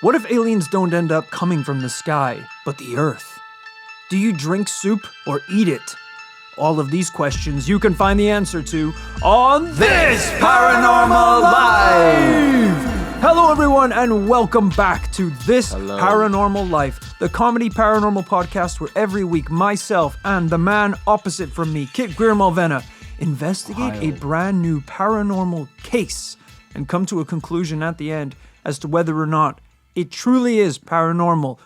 What if aliens don't end up coming from the sky, but the earth? Do you drink soup or eat it? All of these questions you can find the answer to on this Paranormal Life! Hello everyone and welcome back to This Paranormal Life, the comedy paranormal podcast where every week myself and the man opposite from me, Kit Greer-Malvena, investigate a brand new paranormal case and come to a conclusion at the end as to whether or not it truly is paranormal.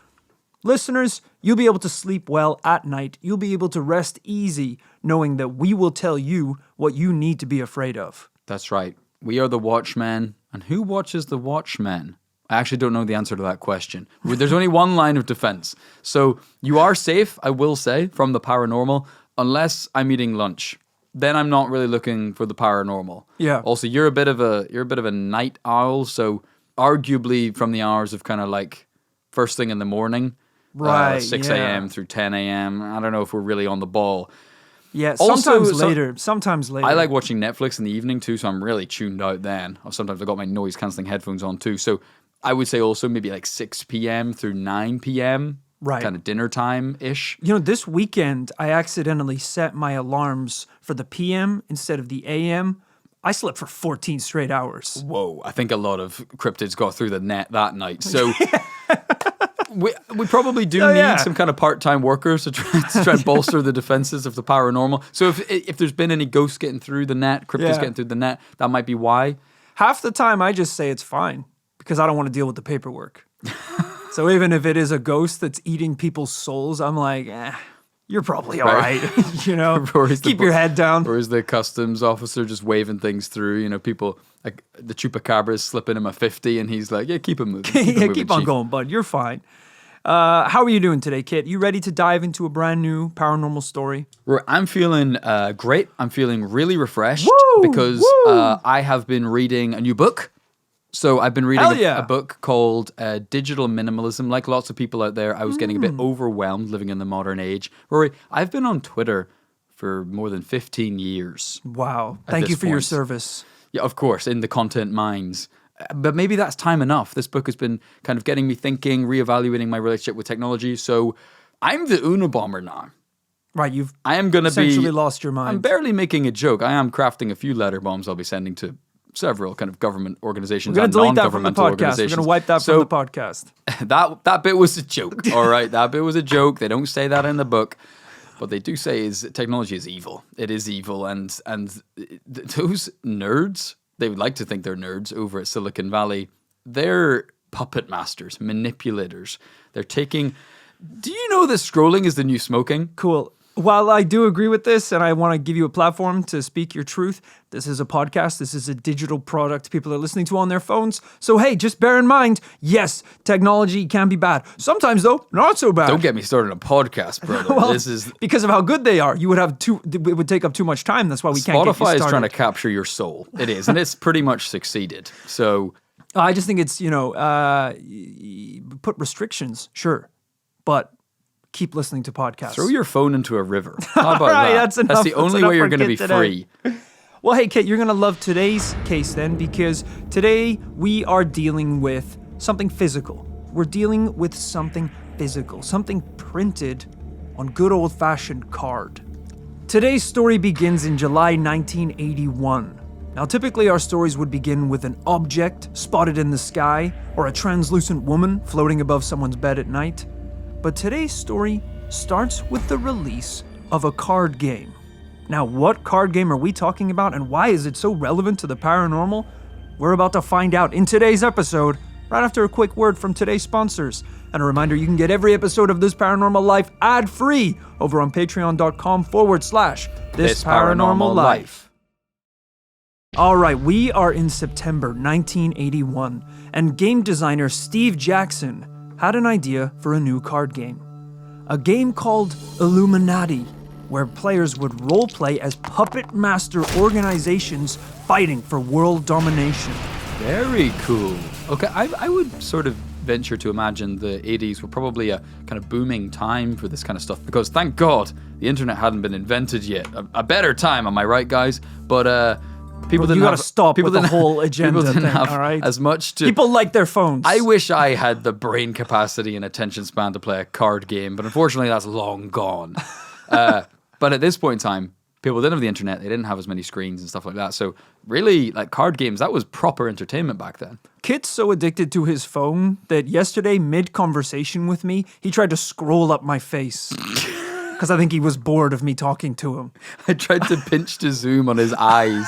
Listeners, you'll be able to sleep well at night. You'll be able to rest easy knowing that we will tell you what you need to be afraid of. That's right. We are the Watchmen. And who watches the Watchmen? I actually don't know the answer to that question. There's only one line of defense. So you are safe, I will say, from the paranormal, unless I'm eating lunch. Then I'm not really looking for the paranormal. Yeah. Also, you're a bit of a night owl, so arguably from the hours of kind of like first thing in the morning, right? 6 a.m. through 10 a.m. I don't know if we're really on the ball. Yeah, sometimes later. I like watching Netflix in the evening too, so I'm really tuned out then. Or sometimes I've got my noise cancelling headphones on too. So I would say also maybe like 6 p.m. through 9 p.m. Right. Kind of dinner time-ish. You know, this weekend, I accidentally set my alarms for the p.m. instead of the a.m. I slept for 14 straight hours. Whoa, I think a lot of cryptids got through the net that night. So we probably do need some kind of part-time workers to try and bolster the defenses of the paranormal. So if there's been any ghosts getting through the net, cryptids getting through the net, that might be why. Half the time, I just say it's fine because I don't want to deal with the paperwork. So even if it is a ghost that's eating people's souls, I'm like, you're probably all right. You know, keep your head down. Or is the customs officer just waving things through? You know, people, like the chupacabra is slipping him a 50 and he's like, yeah, keep it moving. Keep on going, bud. You're fine. How are you doing today, Kit? You ready to dive into a brand new paranormal story? I'm feeling great. I'm feeling really refreshed because I have been reading a new book. So I've been reading a book called Digital Minimalism. Like lots of people out there, I was getting a bit overwhelmed living in the modern age. Rory, I've been on Twitter for more than 15 years. Wow. Thank you for your service. Yeah, of course, in the content mines. But maybe that's time enough. This book has been kind of getting me thinking, reevaluating my relationship with technology. So I'm the Unabomber now. Right, you've essentially lost your mind. I'm barely making a joke. I am crafting a few letter bombs I'll be sending to several kind of government organizations and non-governmental organizations. We're going to wipe that from the podcast. That bit was a joke, all right? That bit was a joke. They don't say that in the book. What they do say is technology is evil. It is evil. And those nerds, they would like to think they're nerds over at Silicon Valley. They're puppet masters, manipulators. They're taking... Do you know that scrolling is the new smoking? Cool. While I do agree with this, and I want to give you a platform to speak your truth, this is a podcast. This is a digital product people are listening to on their phones. So, hey, just bear in mind, yes, technology can be bad. Sometimes, though, not so bad. Don't get me started on a podcast, brother. Well, this is because of how good they are. It would take up too much time. That's why we can't get you started. Spotify is trying to capture your soul. It is, and it's pretty much succeeded. So, I just think it's, put restrictions, sure, but keep listening to podcasts. Throw your phone into a river. How about right, that? That's enough. That's the only way you're going to be free. Well, hey, Kit, you're going to love today's case then, because today we are dealing with something physical. We're dealing with something physical, something printed on good old-fashioned card. Today's story begins in July 1981. Now, typically our stories would begin with an object spotted in the sky or a translucent woman floating above someone's bed at night. But today's story starts with the release of a card game. Now, what card game are we talking about and why is it so relevant to the paranormal? We're about to find out in today's episode, right after a quick word from today's sponsors. And a reminder, you can get every episode of This Paranormal Life ad-free over on patreon.com/This Paranormal Life. All right, we are in September 1981, and game designer Steve Jackson had an idea for a new card game. A game called Illuminati, where players would roleplay as puppet master organizations fighting for world domination. Very cool. Okay, I would sort of venture to imagine the 80s were probably a kind of booming time for this kind of stuff, because thank God the internet hadn't been invented yet. A better time, am I right, guys? But People You didn't gotta have, stop people with the didn't- whole agenda People didn't thing, have all right? as much to. People like their phones. I wish I had the brain capacity and attention span to play a card game, but unfortunately that's long gone. But at this point in time, people didn't have the internet. They didn't have as many screens and stuff like that. So really, like card games, that was proper entertainment back then. Kit's so addicted to his phone that yesterday, mid-conversation with me, he tried to scroll up my face. Because I think he was bored of me talking to him. I tried to pinch to zoom on his eyes.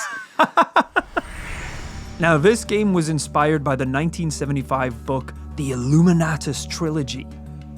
Now, this game was inspired by the 1975 book, The Illuminatis Trilogy.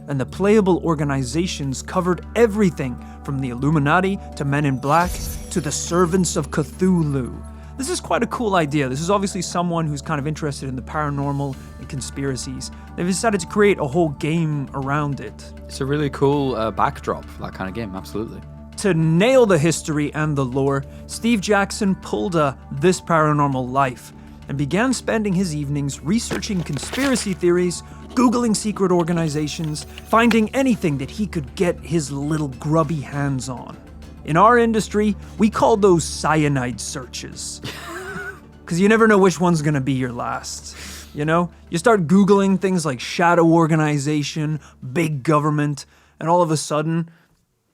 And the playable organizations covered everything from the Illuminati to Men in Black to the Servants of Cthulhu. This is quite a cool idea. This is obviously someone who's kind of interested in the paranormal and conspiracies. They've decided to create a whole game around it. It's a really cool backdrop for that kind of game, absolutely. To nail the history and the lore, Steve Jackson pulled a This Paranormal Life and began spending his evenings researching conspiracy theories, Googling secret organizations, finding anything that he could get his little grubby hands on. In our industry, we call those cyanide searches. Because you never know which one's gonna be your last. You know? You start Googling things like shadow organization, big government, and all of a sudden,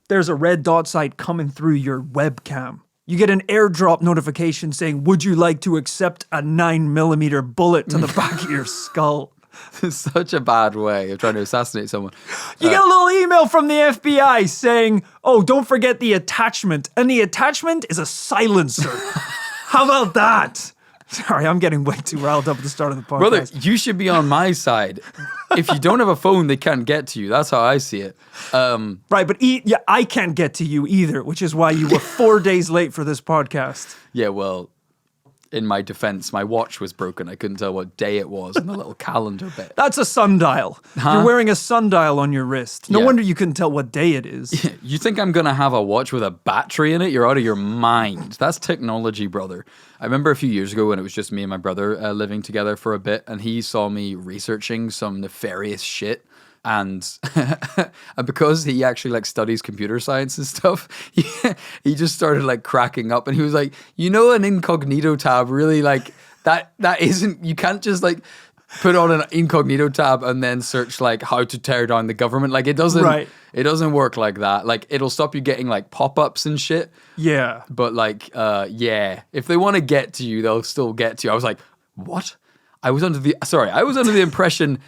there's a red dot sight coming through your webcam. You get an airdrop notification saying, would you like to accept a 9mm bullet to the back of your skull? It's such a bad way of trying to assassinate someone. You get a little email from the FBI saying, oh, don't forget the attachment. And the attachment is a silencer. How about that? Sorry, I'm getting way too riled up at the start of the podcast. Brother, you should be on my side. If you don't have a phone, they can't get to you. That's how I see it. Right, but I can't get to you either, which is why you were 4 days late for this podcast. Yeah, well, in my defense, my watch was broken. I couldn't tell what day it was in the little calendar bit. That's a sundial. You're wearing a sundial on your wrist. No Yeah. wonder you couldn't tell what day it is. You think I'm going to have a watch with a battery in it? You're out of your mind. That's technology, brother. I remember a few years ago when it was just me and my brother living together for a bit, and he saw me researching some nefarious shit. And and because he actually like studies computer science and stuff, he just started like cracking up, and he was like, you know, an incognito tab really like that isn't, you can't just like put on an incognito tab and then search like how to tear down the government. Like it doesn't work like that. Like it'll stop you getting like pop-ups and shit. Yeah. But like yeah, if they want to get to you, they'll still get to you. I was like, what? I was under the impression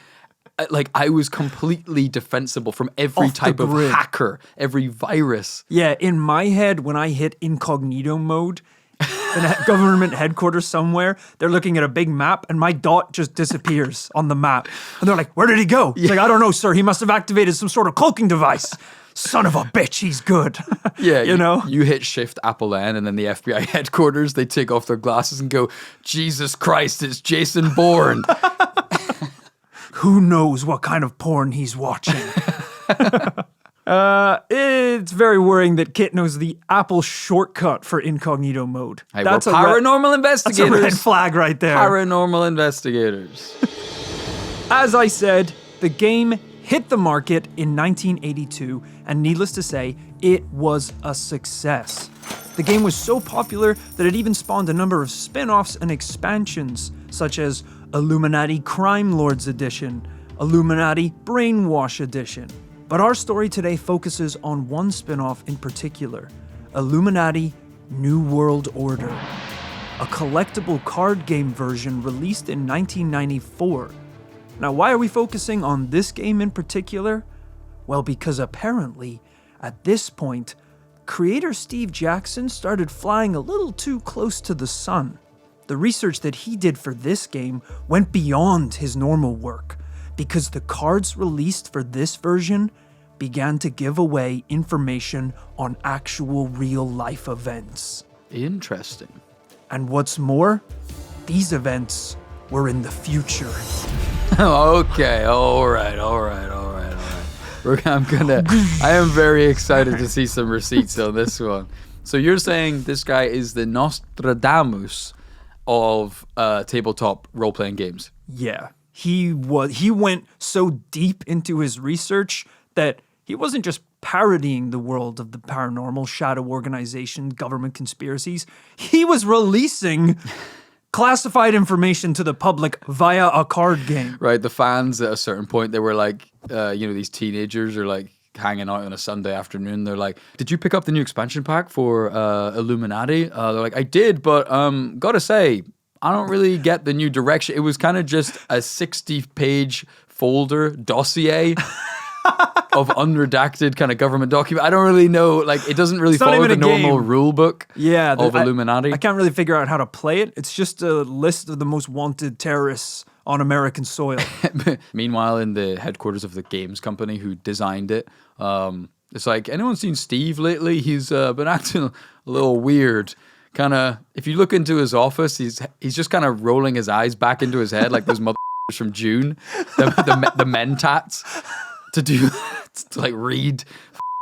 like I was completely defensible from every Off the type of grid. hacker, every virus. Yeah, in my head, when I hit incognito mode in a government headquarters somewhere, they're looking at a big map and my dot just disappears on the map. And they're like, where did he go? It's like, I don't know, sir. He must have activated some sort of cloaking device. Son of a bitch, he's good. Yeah, you know? You hit Shift Apple N and then the FBI headquarters, they take off their glasses and go, Jesus Christ, it's Jason Bourne. Who knows what kind of porn he's watching? It's very worrying that Kit knows the Apple shortcut for incognito mode. Hey, That's we're a paranormal That's a investigators. red flag right there. Paranormal investigators. As I said, the game hit the market in 1982, and needless to say, it was a success. The game was so popular that it even spawned a number of spin-offs and expansions, such as Illuminati Crime Lords Edition, Illuminati Brainwash Edition. But our story today focuses on one spin-off in particular, Illuminati New World Order, a collectible card game version released in 1994. Now, why are we focusing on this game in particular? Well, because apparently, at this point, creator Steve Jackson started flying a little too close to the sun. The research that he did for this game went beyond his normal work, because the cards released for this version began to give away information on actual real-life events. Interesting. And what's more, these events were in the future. Okay, all right. I am very excited to see some receipts on this one. So you're saying this guy is the Nostradamus of tabletop role-playing games? Yeah, he went so deep into his research that he wasn't just parodying the world of the paranormal, shadow organization, government conspiracies. He was releasing classified information to the public via a card game. Right, the fans at a certain point, they were like, these teenagers are like hanging out on a Sunday afternoon. They're like, did you pick up the new expansion pack for Illuminati? They're like, I did, but gotta say, I don't really get the new direction. It was kind of just a 60-page folder dossier of unredacted kind of government document. I don't really know. Like, it doesn't really follow the normal rule book of Illuminati. I can't really figure out how to play it. It's just a list of the most wanted terrorists on American soil. Meanwhile, in the headquarters of the games company who designed it, it's like, anyone seen Steve lately? He's been acting a little weird. Kind of, if you look into his office, he's just kind of rolling his eyes back into his head like those motherfuckers from June, the mentats, to like read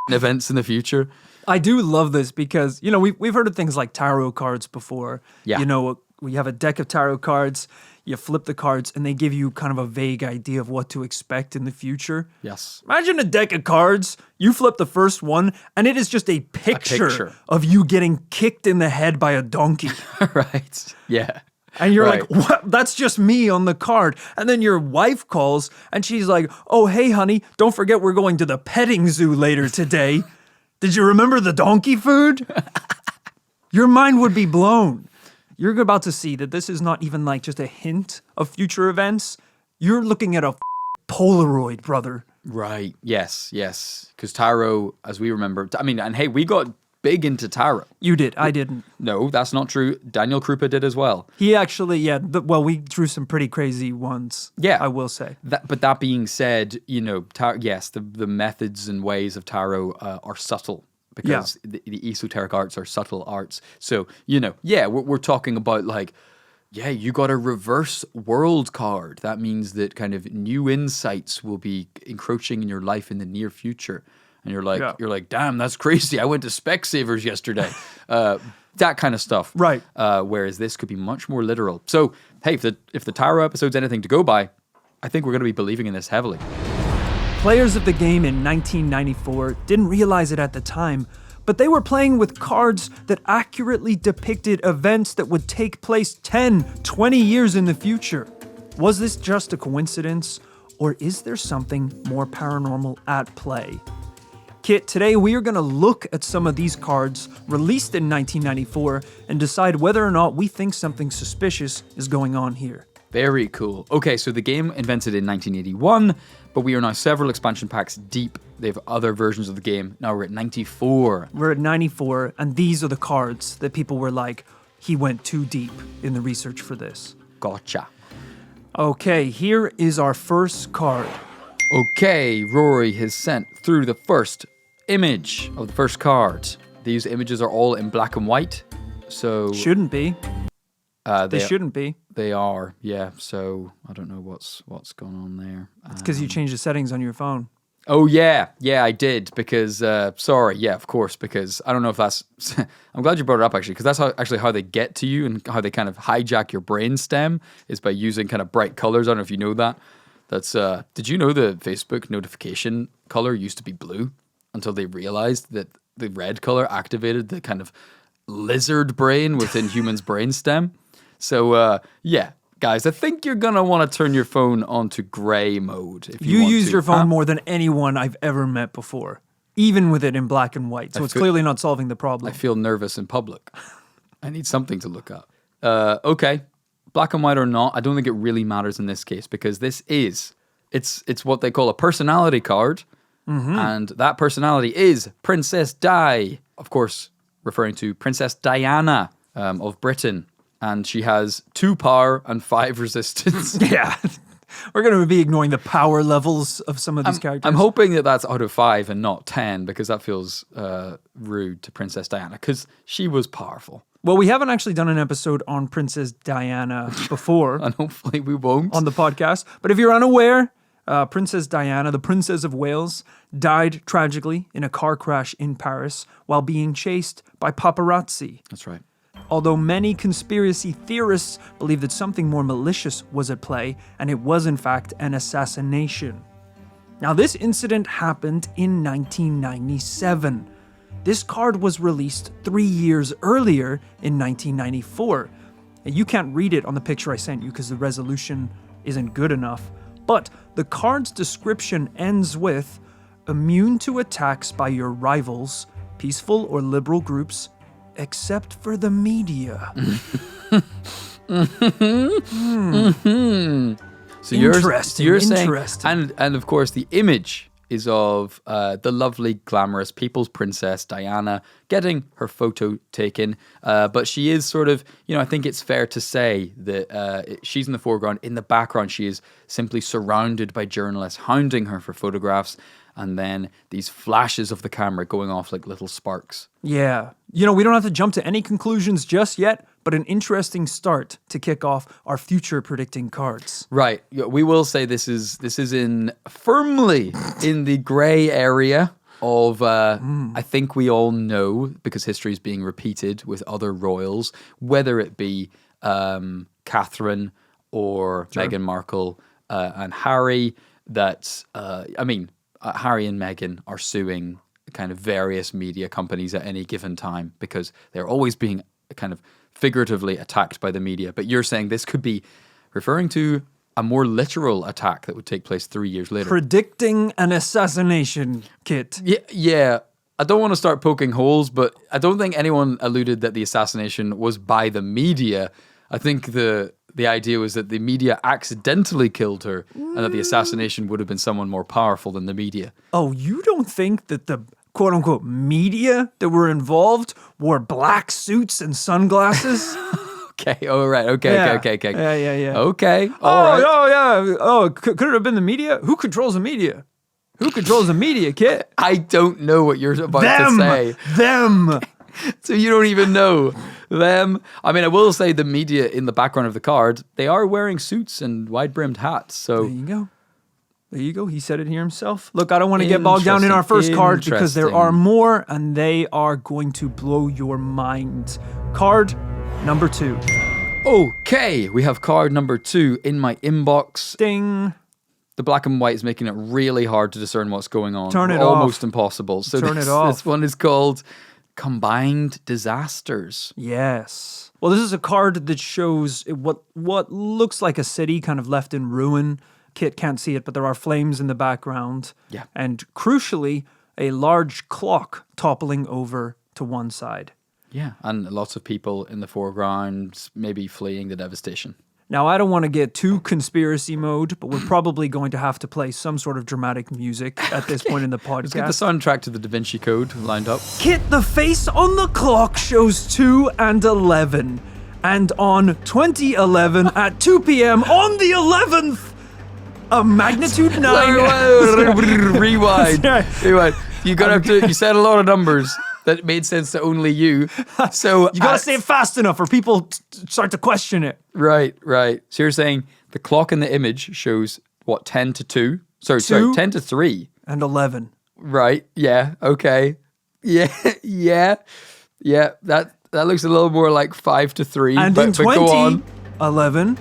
events in the future. I do love this because, we've heard of things like tarot cards before. Yeah. We have a deck of tarot cards, you flip the cards, and they give you kind of a vague idea of what to expect in the future. Yes. Imagine a deck of cards, you flip the first one, and it is just a picture of you getting kicked in the head by a donkey. Right. Yeah. And you're like, what? That's just me on the card. And then your wife calls, and she's like, oh, hey, honey, don't forget we're going to the petting zoo later today. Did you remember the donkey food? Your mind would be blown. You're about to see that this is not even like just a hint of future events. You're looking at a Polaroid, brother. Right. Yes. Because tarot, as we remember, and hey, we got big into tarot. You did. I didn't. No, that's not true. Daniel Krupa did as well. He actually, we drew some pretty crazy ones. Yeah. I will say. But that being said, yes, the methods and ways of tarot are subtle. Because the esoteric arts are subtle arts. So, we're talking about like, you got a reverse world card. That means that kind of new insights will be encroaching in your life in the near future. And you're like, damn, that's crazy. I went to Specsavers yesterday. That kind of stuff. Right. Whereas this could be much more literal. So, hey, if the tarot episode's anything to go by, I think we're going to be believing in this heavily. Players of the game in 1994 didn't realize it at the time, but they were playing with cards that accurately depicted events that would take place 10, 20 years in the future. Was this just a coincidence, or is there something more paranormal at play? Kit, today we are going to look at some of these cards released in 1994 and decide whether or not we think something suspicious is going on here. Very cool. Okay, so the game invented in 1981, but we are now several expansion packs deep. They have other versions of the game. Now we're at 94. We're at 94, and these are the cards that people were like, he went too deep in the research for this. Gotcha. Okay, here is our first card. Okay, Rory has sent through the first image of the first card. These images are all in black and white, so... Shouldn't be. They shouldn't be. They are, yeah. So I don't know what's going on there. It's because you changed the settings on your phone. Oh, yeah, I did, because, of course, because I don't know if that's, I'm glad you brought it up, actually, because that's how they get to you and how they kind of hijack your brain stem is by using kind of bright colors. I don't know if you know that. That's, did you know the Facebook notification color used to be blue until they realized that the red color activated the kind of lizard brain within humans' brain stem? So, guys, I think you're going to want to turn your phone onto gray mode. If you use your phone more than anyone I've ever met before, even with it in black and white. So it's clearly not solving the problem. I feel nervous in public. I need something to look at. Okay, black and white or not, I don't think it really matters in this case because this is, it's what they call a personality card. Mm-hmm. And that personality is Princess Di. Of course, referring to Princess Diana of Britain. And she has 2 power and 5 resistance. Yeah. We're going to be ignoring the power levels of some of these characters. I'm hoping that that's out of 5 and not 10 because that feels rude to Princess Diana because she was powerful. Well, we haven't actually done an episode on Princess Diana before. And hopefully we won't. On the podcast. But if you're unaware, Princess Diana, the Princess of Wales, died tragically in a car crash in Paris while being chased by paparazzi. That's right. Although many conspiracy theorists believe that something more malicious was at play, and it was in fact an assassination. Now, this incident happened in 1997. This card was released 3 years earlier in 1994. And you can't read it on the picture I sent you because the resolution isn't good enough. But the card's description ends with, immune to attacks by your rivals, peaceful or liberal groups, except for the media. So you're interesting. saying, and of course the image is of the lovely, glamorous People's Princess Diana getting her photo taken. But she is sort of, I think it's fair to say that she's in the foreground. In the background, she is simply surrounded by journalists hounding her for photographs. And then these flashes of the camera going off like little sparks. Yeah. We don't have to jump to any conclusions just yet, but an interesting start to kick off our future predicting cards. Right. We will say this is firmly in the gray area of, I think we all know, because history is being repeated with other royals, whether it be Catherine or Meghan Markle and Harry, that, Harry and Meghan are suing kind of various media companies at any given time because they're always being kind of figuratively attacked by the media. But you're saying this could be referring to a more literal attack that would take place 3 years later. Predicting an assassination, Kit. Yeah. I don't want to start poking holes, but I don't think anyone alluded that the assassination was by the media. I think the idea was that the media accidentally killed her and that the assassination would have been someone more powerful than the media. Oh, you don't think that the quote-unquote media that were involved wore black suits and sunglasses? Okay, all right, okay. Yeah. Okay, all right. Oh, yeah. Oh, could it have been the media? Who controls the media? Who controls the media, Kit? I don't know what you're about to say. Them! So you don't even know them. I mean, I will say the media in the background of the card, they are wearing suits and wide-brimmed hats. So There you go. He said it here himself. Look, I don't want to get bogged down in our first card because there are more and they are going to blow your mind. Card number 2. Okay, we have card number 2 in my inbox. Ding. The black and white is making it really hard to discern what's going on. Turn it Almost off. impossible. So Turn it off. This one is called Combined Disasters. Yes. Well, this is a card that shows what looks like a city kind of left in ruin. Kit can't see it, but there are flames in the background. Yeah. And crucially, a large clock toppling over to one side. Yeah, and lots of people in the foreground maybe fleeing the devastation. Now, I don't want to get too conspiracy mode, but we're probably going to have to play some sort of dramatic music at this point in the podcast. Let's get the soundtrack to the Da Vinci Code lined up. Kit, the face on the clock shows 2 and 11. And on 2011 at 2 p.m. on the 11th, a magnitude 9. Rewind. You said a lot of numbers that made sense to only you. So you gotta say it fast enough or people start to question it. Right. So you're saying the clock in the image shows what, 10 to 2? Sorry, 10 to 3. And 11. Right. Yeah. Okay. Yeah. That looks a little more like 5 to 3. And but in go on. 2011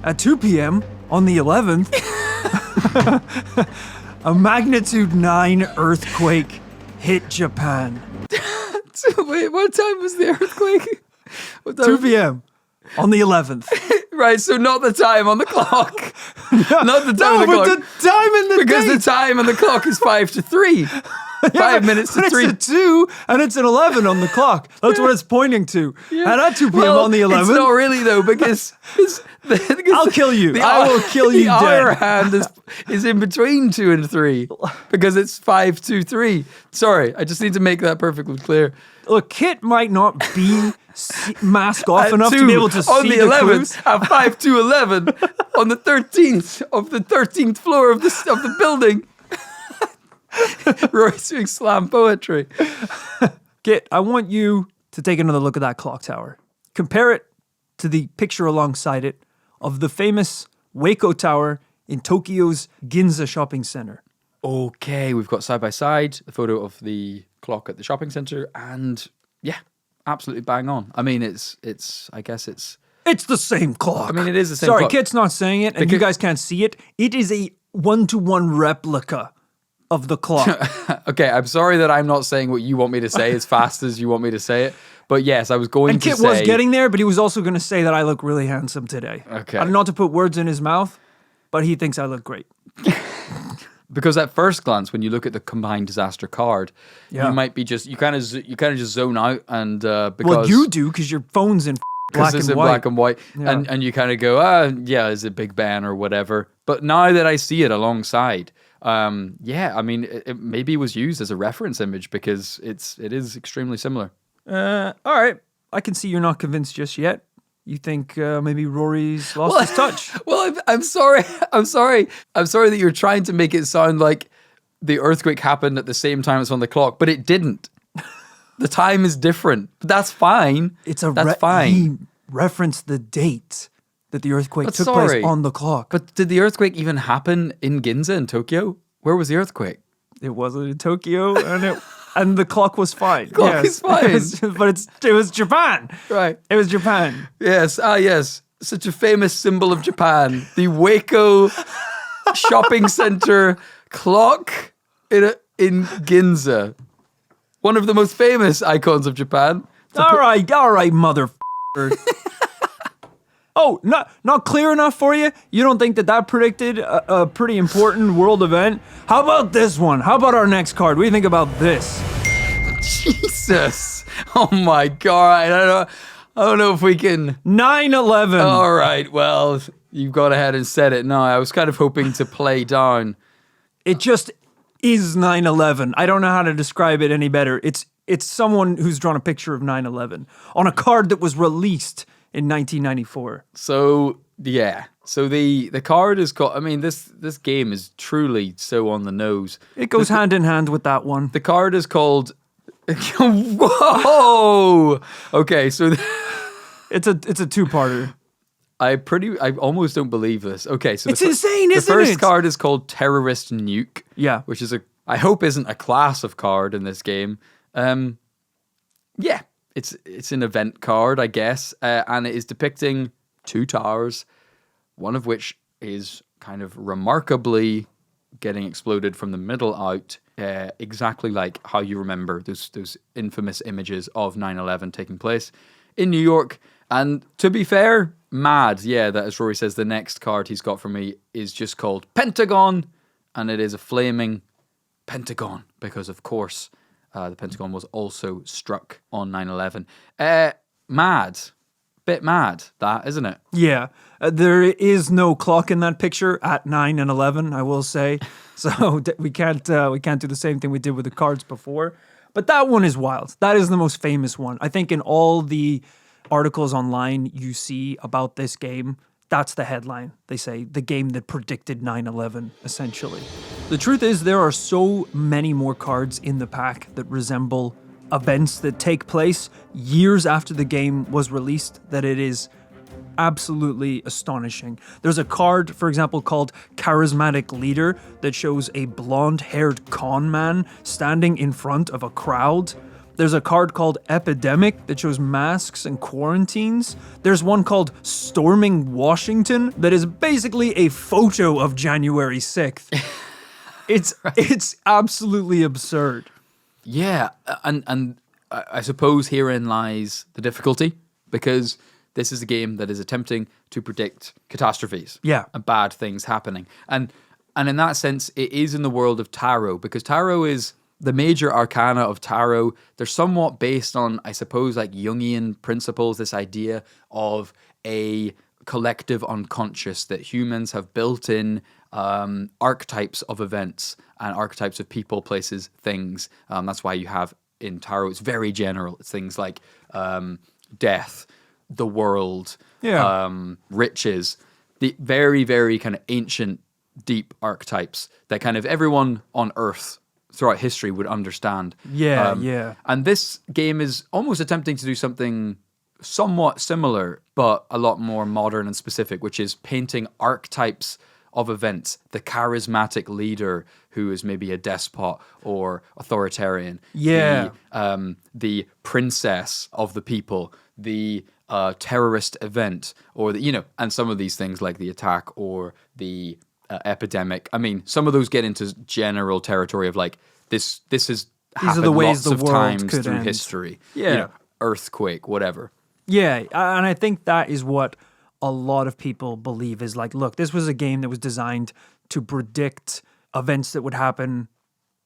at 2 p.m. on the 11th, a magnitude 9 earthquake hit Japan. So wait, what time was the earthquake? 2 p.m. on the 11th. Right, so not the time on the clock. Not the time on the clock. The time in the because date. the time on the clock is 5 to 3. 5 minutes to 3. It's a 2 and it's an 11 on the clock. That's what it's pointing to. Yeah. And at 2 p.m. on the 11th. It's not really though, because I'll kill you. I will kill you dead. The hour dead. hand is in between 2 and 3 because it's 5 to 3. Sorry, I just need to make that perfectly clear. Look, Kit might not be mask off enough to be able to on see the 11th, clues. at 5 to 11 on the 13th of the 13th floor of the building. Roy's doing slam poetry. Kit, I want you to take another look at that clock tower. Compare it to the picture alongside it of the famous Waco Tower in Tokyo's Ginza shopping center. Okay, we've got side by side a photo of the clock at the shopping center, and yeah, absolutely bang on. I mean, it's the same clock. I mean, it is the same clock. clock. Kit's not saying it, and you guys can't see it. It is a 1-to-1 replica of the clock. Okay, I'm sorry that I'm not saying what you want me to say as fast as you want me to say it. But yes, I was going And to Kit say... was getting there, but he was also going to say that I look really handsome today. Okay. I don't know to put words in his mouth, but he thinks I look great. Because at first glance, when you look at the combined disaster card, you might be just... You kind of just zone out and because... Well, you do, because your phone's in black it's and in white. black and white. Yeah. And you kind of go, yeah, is it Big Ben or whatever? But now that I see it alongside... yeah, I mean, it maybe was used as a reference image because it is extremely similar. All right. I can see you're not convinced just yet. You think maybe Rory's lost his touch. Well, I'm sorry. I'm sorry that you're trying to make it sound like the earthquake happened at the same time as on the clock, but it didn't. The time is different. But that's fine. That's fine. He referenced the date that the earthquake took place on the clock. But did the earthquake even happen in Ginza in Tokyo? Where was the earthquake? It wasn't in Tokyo, and the clock was fine. Clock is fine. But it was Japan. Right. It was Japan. Yes. Yes. Such a famous symbol of Japan. The Waco shopping center clock in Ginza. One of the most famous icons of Japan. All right, motherfucker. Oh, not clear enough for you? You don't think that predicted a pretty important world event? How about this one? How about our next card? What do you think about this? Jesus. Oh my God. I don't know if we can... 9/11. All right, well, you've gone ahead and said it now. I was kind of hoping to play down. It just is 9/11. I don't know how to describe it any better. It's someone who's drawn a picture of 9/11 on a card that was released in 1994. So, yeah. So the card is called... I mean, this game is truly so on the nose. It goes hand in hand with that one. The card is called... Whoa! Okay, so... It's a two-parter. I almost don't believe this. Okay, so... It's insane, isn't it? The first card is called Terrorist Nuke. Yeah. Which is I hope isn't a class of card in this game. Yeah. It's an event card, I guess, and it is depicting two towers, one of which is kind of remarkably getting exploded from the middle out, exactly like how you remember those infamous images of 9/11 taking place in New York. And to be fair, mad, yeah, that as Rory says, the next card he's got for me is just called Pentagon, and it is a flaming pentagon, because of course... the Pentagon was also struck on 9/11. Mad. Bit mad, that, isn't it? Yeah. There is no clock in that picture at 9 and 11, I will say. So we can't do the same thing we did with the cards before. But that one is wild. That is the most famous one. I think in all the articles online you see about this game, that's the headline. They say the game that predicted 9/11, essentially. The truth is there are so many more cards in the pack that resemble events that take place years after the game was released that it is absolutely astonishing. There's a card, for example, called Charismatic Leader that shows a blonde-haired con man standing in front of a crowd. There's a card called Epidemic that shows masks and quarantines. There's one called Storming Washington that is basically a photo of January 6th. It's absolutely absurd. Yeah, and I suppose herein lies the difficulty, because this is a game that is attempting to predict catastrophes. Yeah. And bad things happening. And in that sense, it is in the world of tarot, because tarot is... The major arcana of tarot, they're somewhat based on, I suppose, like Jungian principles, this idea of a collective unconscious, that humans have built in archetypes of events and archetypes of people, places, things. That's why you have in tarot, it's very general. It's things like death, the world, riches, the very, very kind of ancient, deep archetypes that kind of everyone on Earth throughout history would understand. Yeah. And this game is almost attempting to do something somewhat similar, but a lot more modern and specific, which is painting archetypes of events. The charismatic leader who is maybe a despot or authoritarian. Yeah. The princess of the people. The terrorist event, or and some of these things like the attack or the epidemic. I mean, some of those get into general territory of like this has These are happened the ways lots the of world times could through end. history. Yeah. Earthquake, whatever. Yeah, and I think that is what a lot of people believe is like, look, this was a game that was designed to predict events that would happen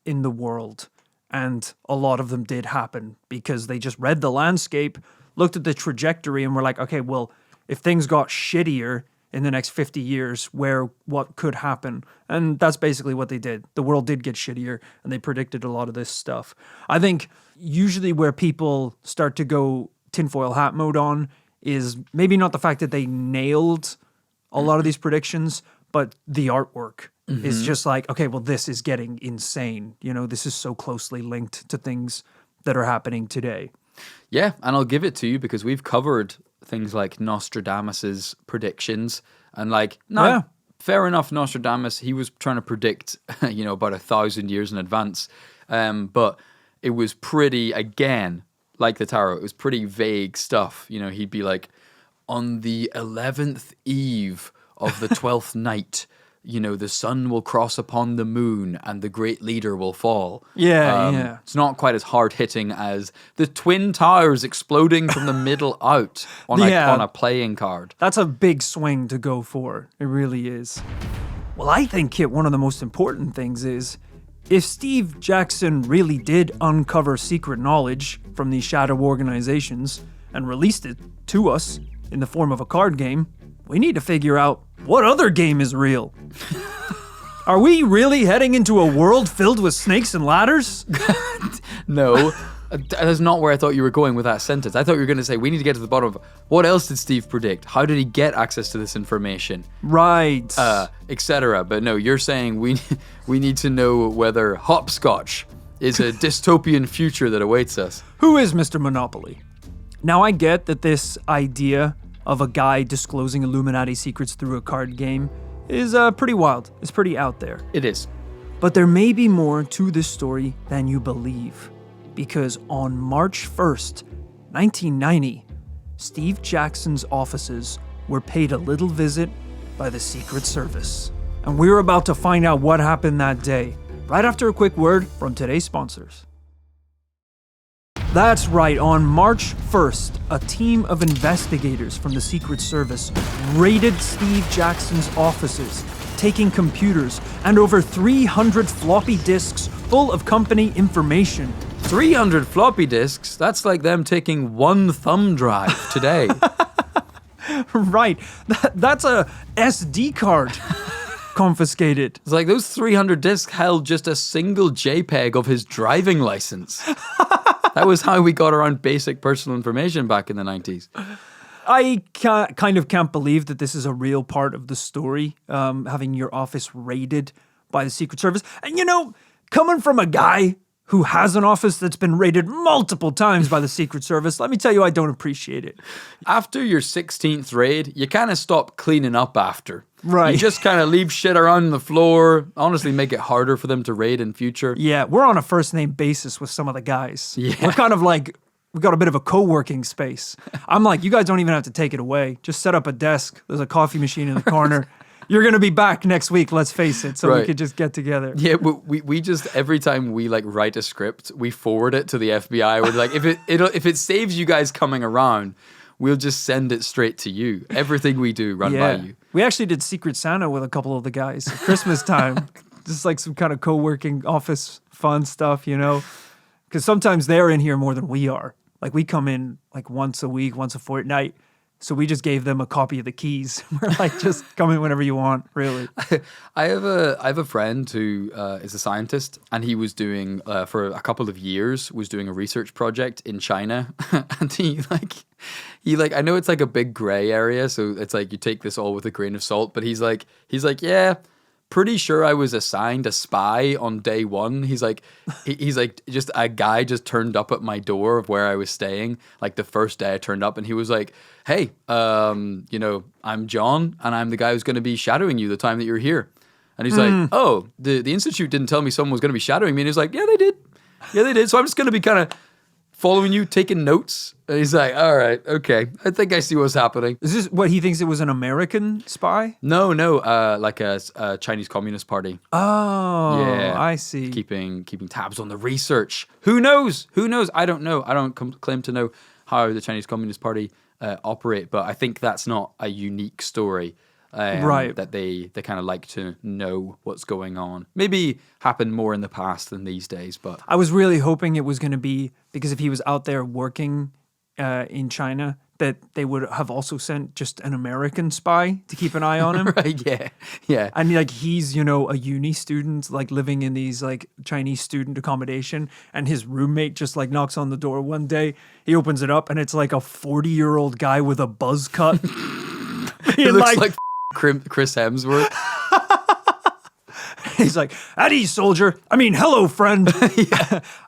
in the world. And a lot of them did happen because they just read the landscape, looked at the trajectory, and were like, okay, well, if things got shittier in the next 50 years, what could happen? And that's basically what they did. The world did get shittier, and they predicted a lot of this stuff. I think usually where people start to go tinfoil hat mode on is maybe not the fact that they nailed a lot of these predictions, but the artwork. It's just like, okay, well, this is getting insane. This is so closely linked to things that are happening today. Yeah, and I'll give it to you because we've covered things like Nostradamus's predictions and fair enough, Nostradamus, he was trying to predict, about 1,000 years in advance. But it was pretty, again, like the tarot, it was pretty vague stuff. He'd be like, on the 11th eve of the 12th night, the sun will cross upon the moon and the great leader will fall. Yeah. It's not quite as hard-hitting as the Twin Towers exploding from the middle out on a playing card. That's a big swing to go for. It really is. Well, I think, Kit, one of the most important things is if Steve Jackson really did uncover secret knowledge from these shadow organizations and released it to us in the form of a card game, we need to figure out what other game is real. Are we really heading into a world filled with snakes and ladders? No, that's not where I thought you were going with that sentence. I thought you were going to say, we need to get to the bottom of what else did Steve predict? How did he get access to this information? Right. Etc. But no, you're saying we need to know whether hopscotch is a dystopian future that awaits us. Who is Mr. Monopoly? Now, I get that this idea of a guy disclosing Illuminati secrets through a card game is pretty wild. It's pretty out there. It is. But there may be more to this story than you believe. Because on March 1st, 1990, Steve Jackson's offices were paid a little visit by the Secret Service. And we're about to find out what happened that day, right after a quick word from today's sponsors. That's right, on March 1st, a team of investigators from the Secret Service raided Steve Jackson's offices, taking computers and over 300 floppy disks full of company information. 300 floppy disks? That's like them taking one thumb drive today. Right, that's a SD card confiscated. It's like those 300 disks held just a single JPEG of his driving license. That was how we got around basic personal information back in the 90s. I kind of can't believe that this is a real part of the story, having your office raided by the Secret Service. And coming from a guy who has an office that's been raided multiple times by the Secret Service, let me tell you, I don't appreciate it. After your 16th raid, you kind of stop cleaning up after. Right. You just kind of leave shit around the floor, honestly make it harder for them to raid in future. Yeah, we're on a first name basis with some of the guys. Yeah. We're kind of like, we got a bit of a co-working space. I'm like, you guys don't even have to take it away. Just set up a desk. There's a coffee machine in the corner. You're going to be back next week, let's face it, so we could just get together. Yeah, but we just, every time we write a script, we forward it to the FBI. We're like, if it saves you guys coming around, we'll just send it straight to you. Everything we do, run by you. We actually did Secret Santa with a couple of the guys at Christmas time. Just like some kind of co-working office fun stuff, Because sometimes they're in here more than we are. Like we come in once a week, once a fortnight. So we just gave them a copy of the keys. We're like, just come in whenever you want, really. I have a friend who is a scientist, and he was doing for a couple of years was doing a research project in China, and he I know it's like a big gray area, so it's like you take this all with a grain of salt. But he's like, yeah, pretty sure I was assigned a spy on day one. He's like, just a guy just turned up at my door of where I was staying, like the first day I turned up, and he was like, hey, I'm John, and I'm the guy who's going to be shadowing you the time that you're here. And he's like, oh, the Institute didn't tell me someone was going to be shadowing me. And he's like, yeah, they did. So I'm just going to be kind of following you, taking notes. And he's like, all right, okay. I think I see what's happening. Is this what he thinks it was an American spy? No, like a Chinese Communist Party. Oh, Yeah. I see. Keeping tabs on the research. Who knows? I don't know. I don't claim to know how the Chinese Communist Party operate, but I think that's not a unique story. Right. That they kind of like to know what's going on. Maybe happened more in the past than these days, but I was really hoping it was going to be because if he was out there working in China, that they would have also sent just an American spy to keep an eye on him. right, yeah. And like he's, a uni student, like living in these like Chinese student accommodation, and his roommate just like knocks on the door one day. He opens it up, and it's like a 40-year-old guy with a buzz cut. It looks like Chris Hemsworth. He's like, "At ease, soldier. I mean, hello, friend.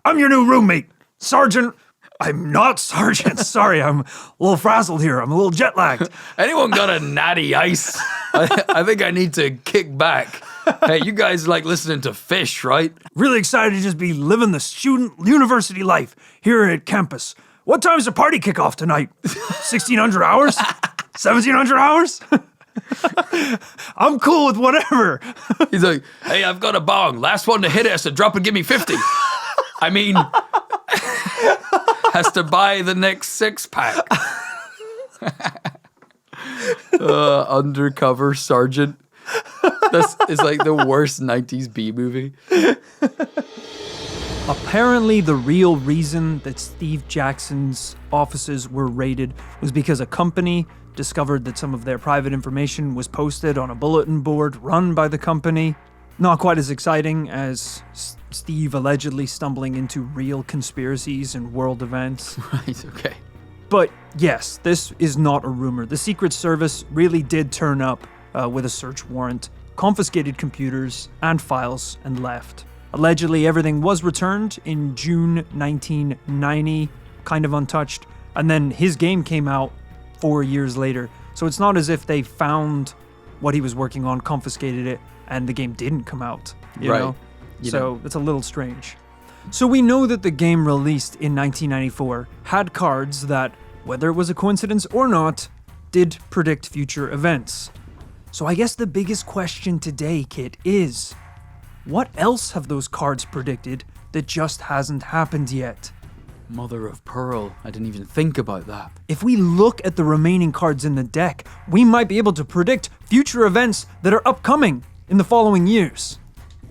I'm your new roommate, Sergeant." I'm not Sergeant. Sorry, I'm a little frazzled here. I'm a little jet lagged. Anyone got a natty ice? I think I need to kick back. Hey, you guys like listening to Fish, right? Really excited to just be living the student university life here at campus. What time's the party kick off tonight? 1,600 hours? 1,700 hours? I'm cool with whatever. He's like, hey, I've got a bong. Last one to hit it has to drop and give me 50. I mean, has to buy the next 6-pack. Undercover sergeant. It's like the worst 90s B movie. Apparently, the real reason that Steve Jackson's offices were raided was because a company discovered that some of their private information was posted on a bulletin board run by the company. Not quite as exciting as Steve allegedly stumbling into real conspiracies and world events. Right, okay. But yes, this is not a rumor. The Secret Service really did turn up with a search warrant, confiscated computers and files, and left. Allegedly, everything was returned in June 1990, kind of untouched, and then his game came out 4 years later. So it's not as if they found what he was working on, confiscated it, and the game didn't come out, you know? So it's a little strange. So we know that the game released in 1994 had cards that, whether it was a coincidence or not, did predict future events. So I guess the biggest question today, Kit, is what else have those cards predicted that just hasn't happened yet? Mother of pearl. I didn't even think about that. If we look at the remaining cards in the deck, we might be able to predict future events that are upcoming in the following years.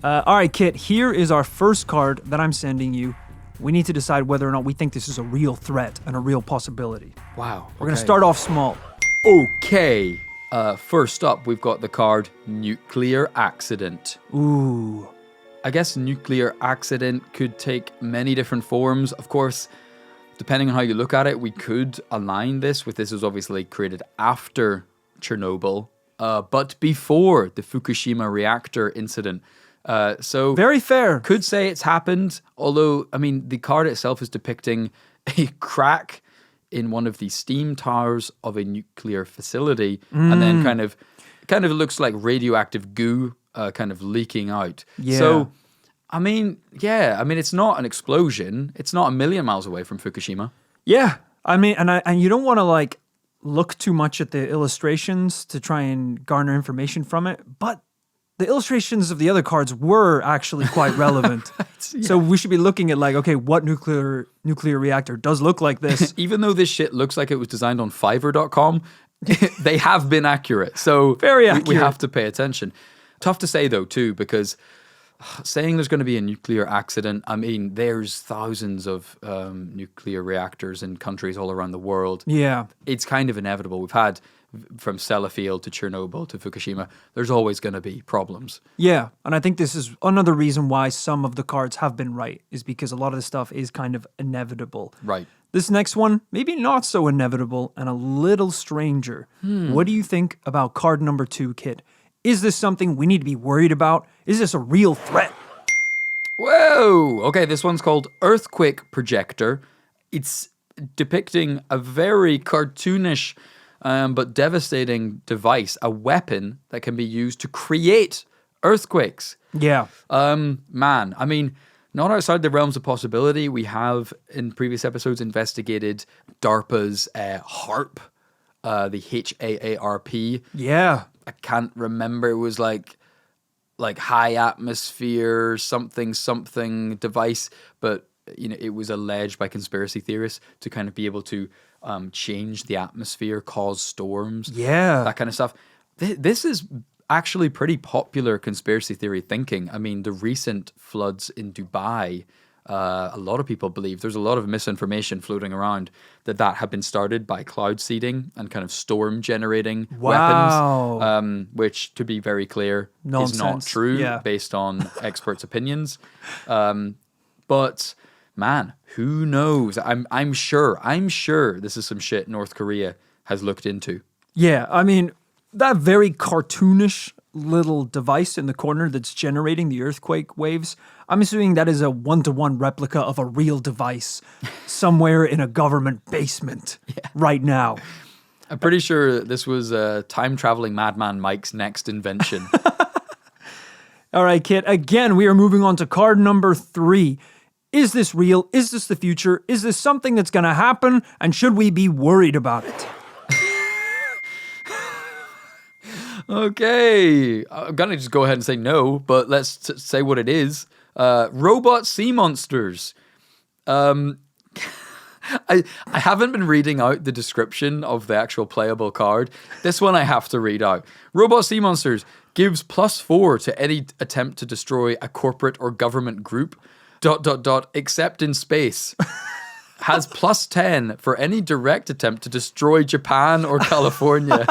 All right, Kit, here is our first card that I'm sending you. We need to decide whether or not we think this is a real threat and a real possibility. Wow. We're going to start off small. Okay. First up, we've got the card Nuclear Accident. Ooh. I guess nuclear accident could take many different forms. Of course, depending on how you look at it, we could align this with this was obviously created after Chernobyl, but before the Fukushima reactor incident. So Very fair. could say it's happened, although, I mean, the card itself is depicting a crack in one of the steam towers of a nuclear facility, and then kind of looks like radioactive goo kind of leaking out. Yeah. So, I mean, it's not an explosion. It's not a million miles away from Fukushima. Yeah. I mean, and you don't want to like look too much at the illustrations to try and garner information from it, but the illustrations of the other cards were actually quite relevant. So we should be looking at like, okay, what nuclear reactor does look like this? Even though this shit looks like it was designed on Fiverr.com, they have been accurate. So Very accurate. We have to pay attention. Tough to say though too, because saying there's going to be a nuclear accident, I mean, there's thousands of nuclear reactors in countries all around the world. Yeah. It's kind of inevitable. We've had from Sellafield to Chernobyl to Fukushima, there's always going to be problems. Yeah, and I think this is another reason why some of the cards have been right, is because a lot of the stuff is kind of inevitable. Right. This next one, maybe not so inevitable and a little stranger. What do you think about card number 2, Kit? Is this something we need to be worried about? Is this a real threat? Whoa! Okay, this one's called Earthquake Projector. It's depicting a very cartoonish but devastating device, a weapon that can be used to create earthquakes. Yeah. Man, I mean, Not outside the realms of possibility. We have, in previous episodes, investigated DARPA's HARP, the HAARP. Yeah. I can't remember. It was like high atmosphere something device, but it was alleged by conspiracy theorists to kind of be able to change the atmosphere, cause storms, that kind of stuff. This is actually pretty popular conspiracy theory thinking. I mean, the recent floods in Dubai, a lot of people believe, there's a lot of misinformation floating around that had been started by cloud seeding and kind of storm generating weapons, which, to be very clear, is not true based on experts' opinions. But man, who knows? I'm sure this is some shit North Korea has looked into. Yeah, I mean, that very cartoonish little device in the corner that's generating the earthquake waves, I'm assuming that is a 1-to-1 replica of a real device somewhere in a government basement right now. I'm pretty sure this was time-traveling madman Mike's next invention. All right, Kit. Again, we are moving on to card number 3. Is this real? Is this the future? Is this something that's going to happen? And should we be worried about it? Okay. I'm going to just go ahead and say no, but let's say what it is. Robot sea monsters. I haven't been reading out the description of the actual playable card. This one I have to read out. Robot sea monsters gives +4 to any attempt to destroy a corporate or government group. ... except in space. Has +10 for any direct attempt to destroy Japan or California.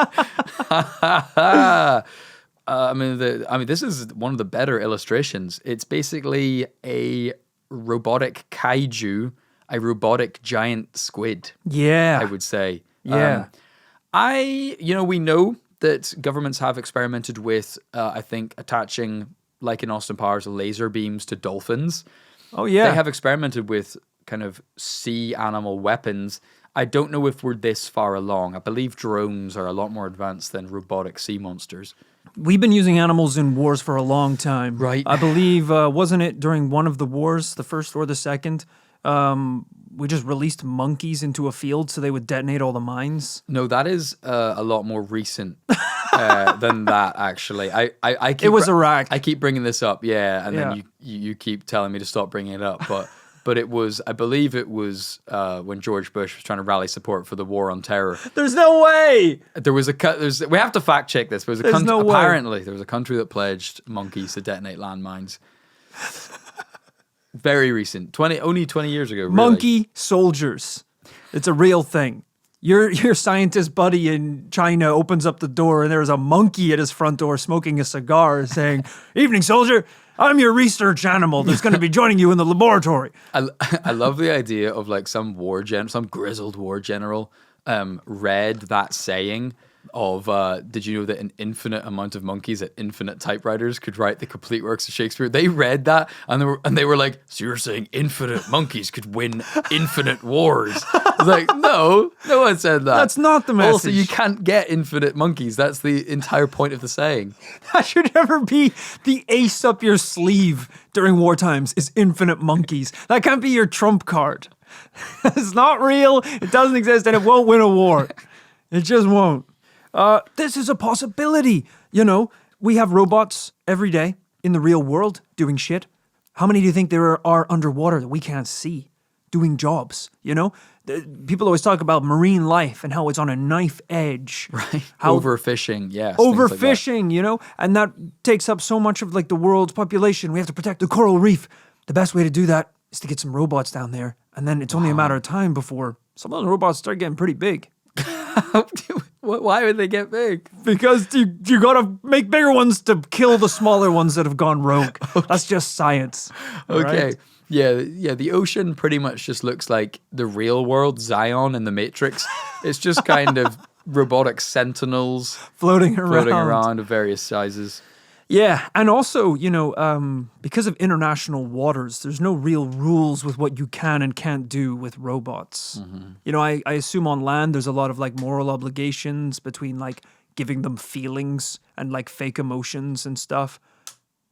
I mean, this is one of the better illustrations. It's basically a robotic kaiju, a robotic giant squid. Yeah, I would say. Yeah, we know that governments have experimented with, I think, attaching, like in Austin Powers, laser beams to dolphins. Oh yeah, they have experimented with kind of sea animal weapons. I don't know if we're this far along. I believe drones are a lot more advanced than robotic sea monsters. We've been using animals in wars for a long time. Right. I believe, wasn't it during one of the wars, the first or the second, we just released monkeys into a field so they would detonate all the mines? No, that is a lot more recent than that, actually. I keep it was Iraq. I keep bringing this up, then you keep telling me to stop bringing it up, but it was, I believe it was when George Bush was trying to rally support for the war on terror. There's no way! There was we have to fact check this, but There's no way. Apparently there was a country that pledged monkeys to detonate landmines. Very recent, only 20 years ago. Really. Monkey soldiers. It's a real thing. Your scientist buddy in China opens up the door and there's a monkey at his front door smoking a cigar saying, "Evening, soldier. I'm your research animal that's going to be joining you in the laboratory." I love the idea of like some grizzled war general read that saying of, did you know that an infinite amount of monkeys at infinite typewriters could write the complete works of Shakespeare? They read that and they were like, "So you're saying infinite monkeys could win infinite wars?" I was like, no one said that. That's not the message. Also, you can't get infinite monkeys. That's the entire point of the saying. That should never be the ace up your sleeve during war times, is infinite monkeys. That can't be your trump card. It's not real, it doesn't exist, and it won't win a war. It just won't. This is a possibility. We have robots every day in the real world doing shit. How many do you think there are underwater that we can't see doing jobs? People always talk about marine life and how it's on a knife edge. Right. Overfishing, yes. Overfishing, and that takes up so much of like the world's population. We have to protect the coral reef. The best way to do that is to get some robots down there. And then it's only a matter of time before some of the robots start getting pretty big. Why would they get big? Because you gotta make bigger ones to kill the smaller ones that have gone rogue. Okay. That's just science. Okay. Right? Yeah, the ocean pretty much just looks like the real world, Zion in the Matrix. It's just kind of robotic sentinels floating around of various sizes. Yeah, and also, because of international waters, there's no real rules with what you can and can't do with robots. Mm-hmm. I assume on land there's a lot of like moral obligations between like giving them feelings and like fake emotions and stuff.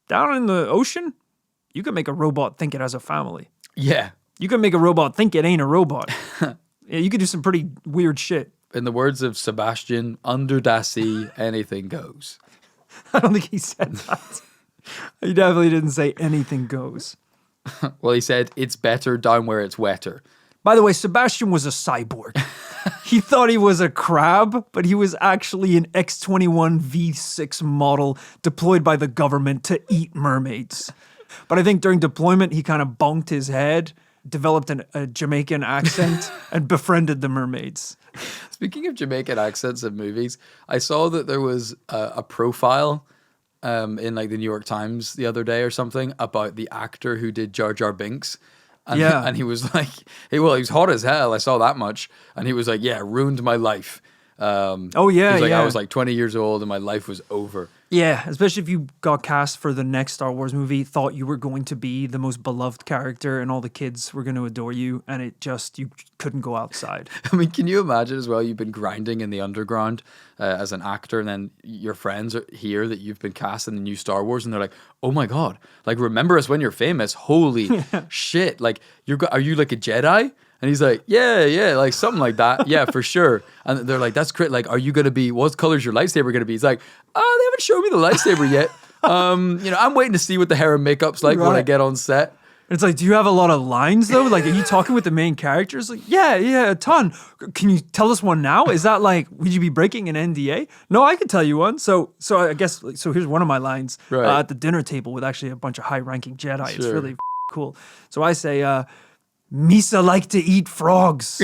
Down in the ocean, you can make a robot think it has a family. Yeah. You can make a robot think it ain't a robot. Yeah, you could do some pretty weird shit. In the words of Sebastian, under da sea, anything goes. I don't think he said that. He definitely didn't say anything goes. Well, he said, it's better down where it's wetter. By the way, Sebastian was a cyborg. He thought he was a crab, but he was actually an X-21 V6 model deployed by the government to eat mermaids. But I think during deployment, he kind of bonked his head, developed a Jamaican accent, and befriended the mermaids. Speaking of Jamaican accents in movies, I saw that there was a profile in like the New York Times the other day or something about the actor who did Jar Jar Binks. And, Yeah. and he was like, he was hot as hell. I saw that much. And he was like, yeah, ruined my life. Oh, yeah, He's like, yeah. I was like 20 years old and my life was over. Yeah, especially if you got cast for the next Star Wars movie, thought you were going to be the most beloved character and all the kids were going to adore you, and you couldn't go outside. I mean, can you imagine as well, you've been grinding in the underground as an actor, and then your friends hear that you've been cast in the new Star Wars, and they're like, oh my God, like, remember us when you're famous. Holy shit. Like, are you like a Jedi? And he's like, yeah, like something like that. Yeah, for sure. And they're like, that's great. Like, are you going to be, what color's your lightsaber going to be? He's like, they haven't shown me the lightsaber yet. I'm waiting to see what the hair and makeup's like when I get on set. It's like, do you have a lot of lines though? Like, are you talking with the main characters? Like, yeah, a ton. Can you tell us one now? Is that like, would you be breaking an NDA? No, I could tell you one. So I guess, so here's one of my lines at the dinner table with actually a bunch of high-ranking Jedi. It's really cool. So I say, Misa like to eat frogs.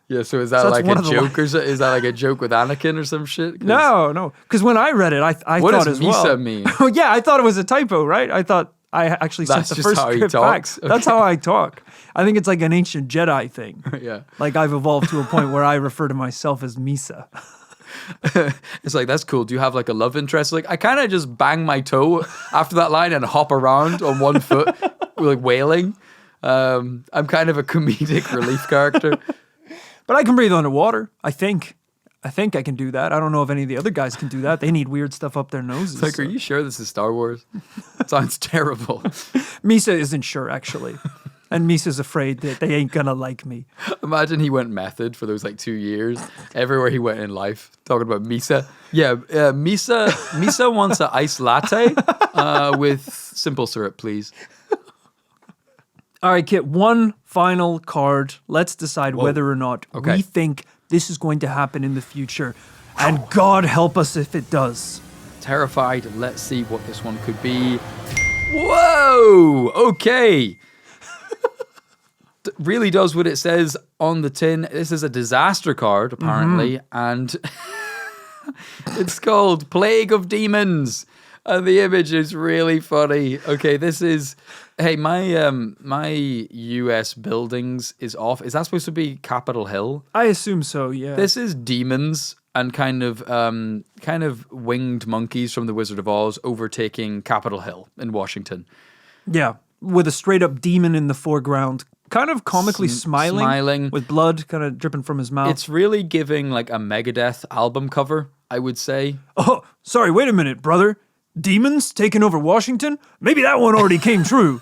Yeah, so is that like a joke or is that like a joke with Anakin or some shit? No. Because when I read it, I what thought does as well. Misa mean? Oh, yeah, I thought it was a typo, right? I thought I actually sent the first script back. That's how I talk. I think it's like an ancient Jedi thing. Yeah. Like I've evolved to a point where I refer to myself as Misa. It's like, that's cool. Do you have like a love interest? Like, I kind of just bang my toe after that line and hop around on one foot, like wailing. I'm kind of a comedic relief character. But I can breathe underwater, I think. I can do that. I don't know if any of the other guys can do that. They need weird stuff up their noses. It's like, are you sure this is Star Wars? It sounds terrible. Misa isn't sure, actually. And Misa's afraid that they ain't gonna like me. Imagine he went method for those like 2 years. Everywhere he went in life, talking about Misa. Yeah, Misa wants an iced latte with simple syrup, please. All right, Kit, one final card. Let's decide whether or not we think this is going to happen in the future. And God help us if it does. Terrified. Let's see what this one could be. Whoa! Okay. Really does what it says on the tin. This is a disaster card, apparently. And it's called Plague of Demons. And the image is really funny. Okay, this is... Hey, my US buildings is off. Is that supposed to be Capitol Hill? I assume so, yeah. This is demons and kind of winged monkeys from The Wizard of Oz overtaking Capitol Hill in Washington. Yeah, with a straight-up demon in the foreground, kind of comically smiling, with blood kind of dripping from his mouth. It's really giving like a Megadeth album cover, I would say. Oh, sorry, wait a minute, brother. Demons taking over Washington? Maybe that one already came true.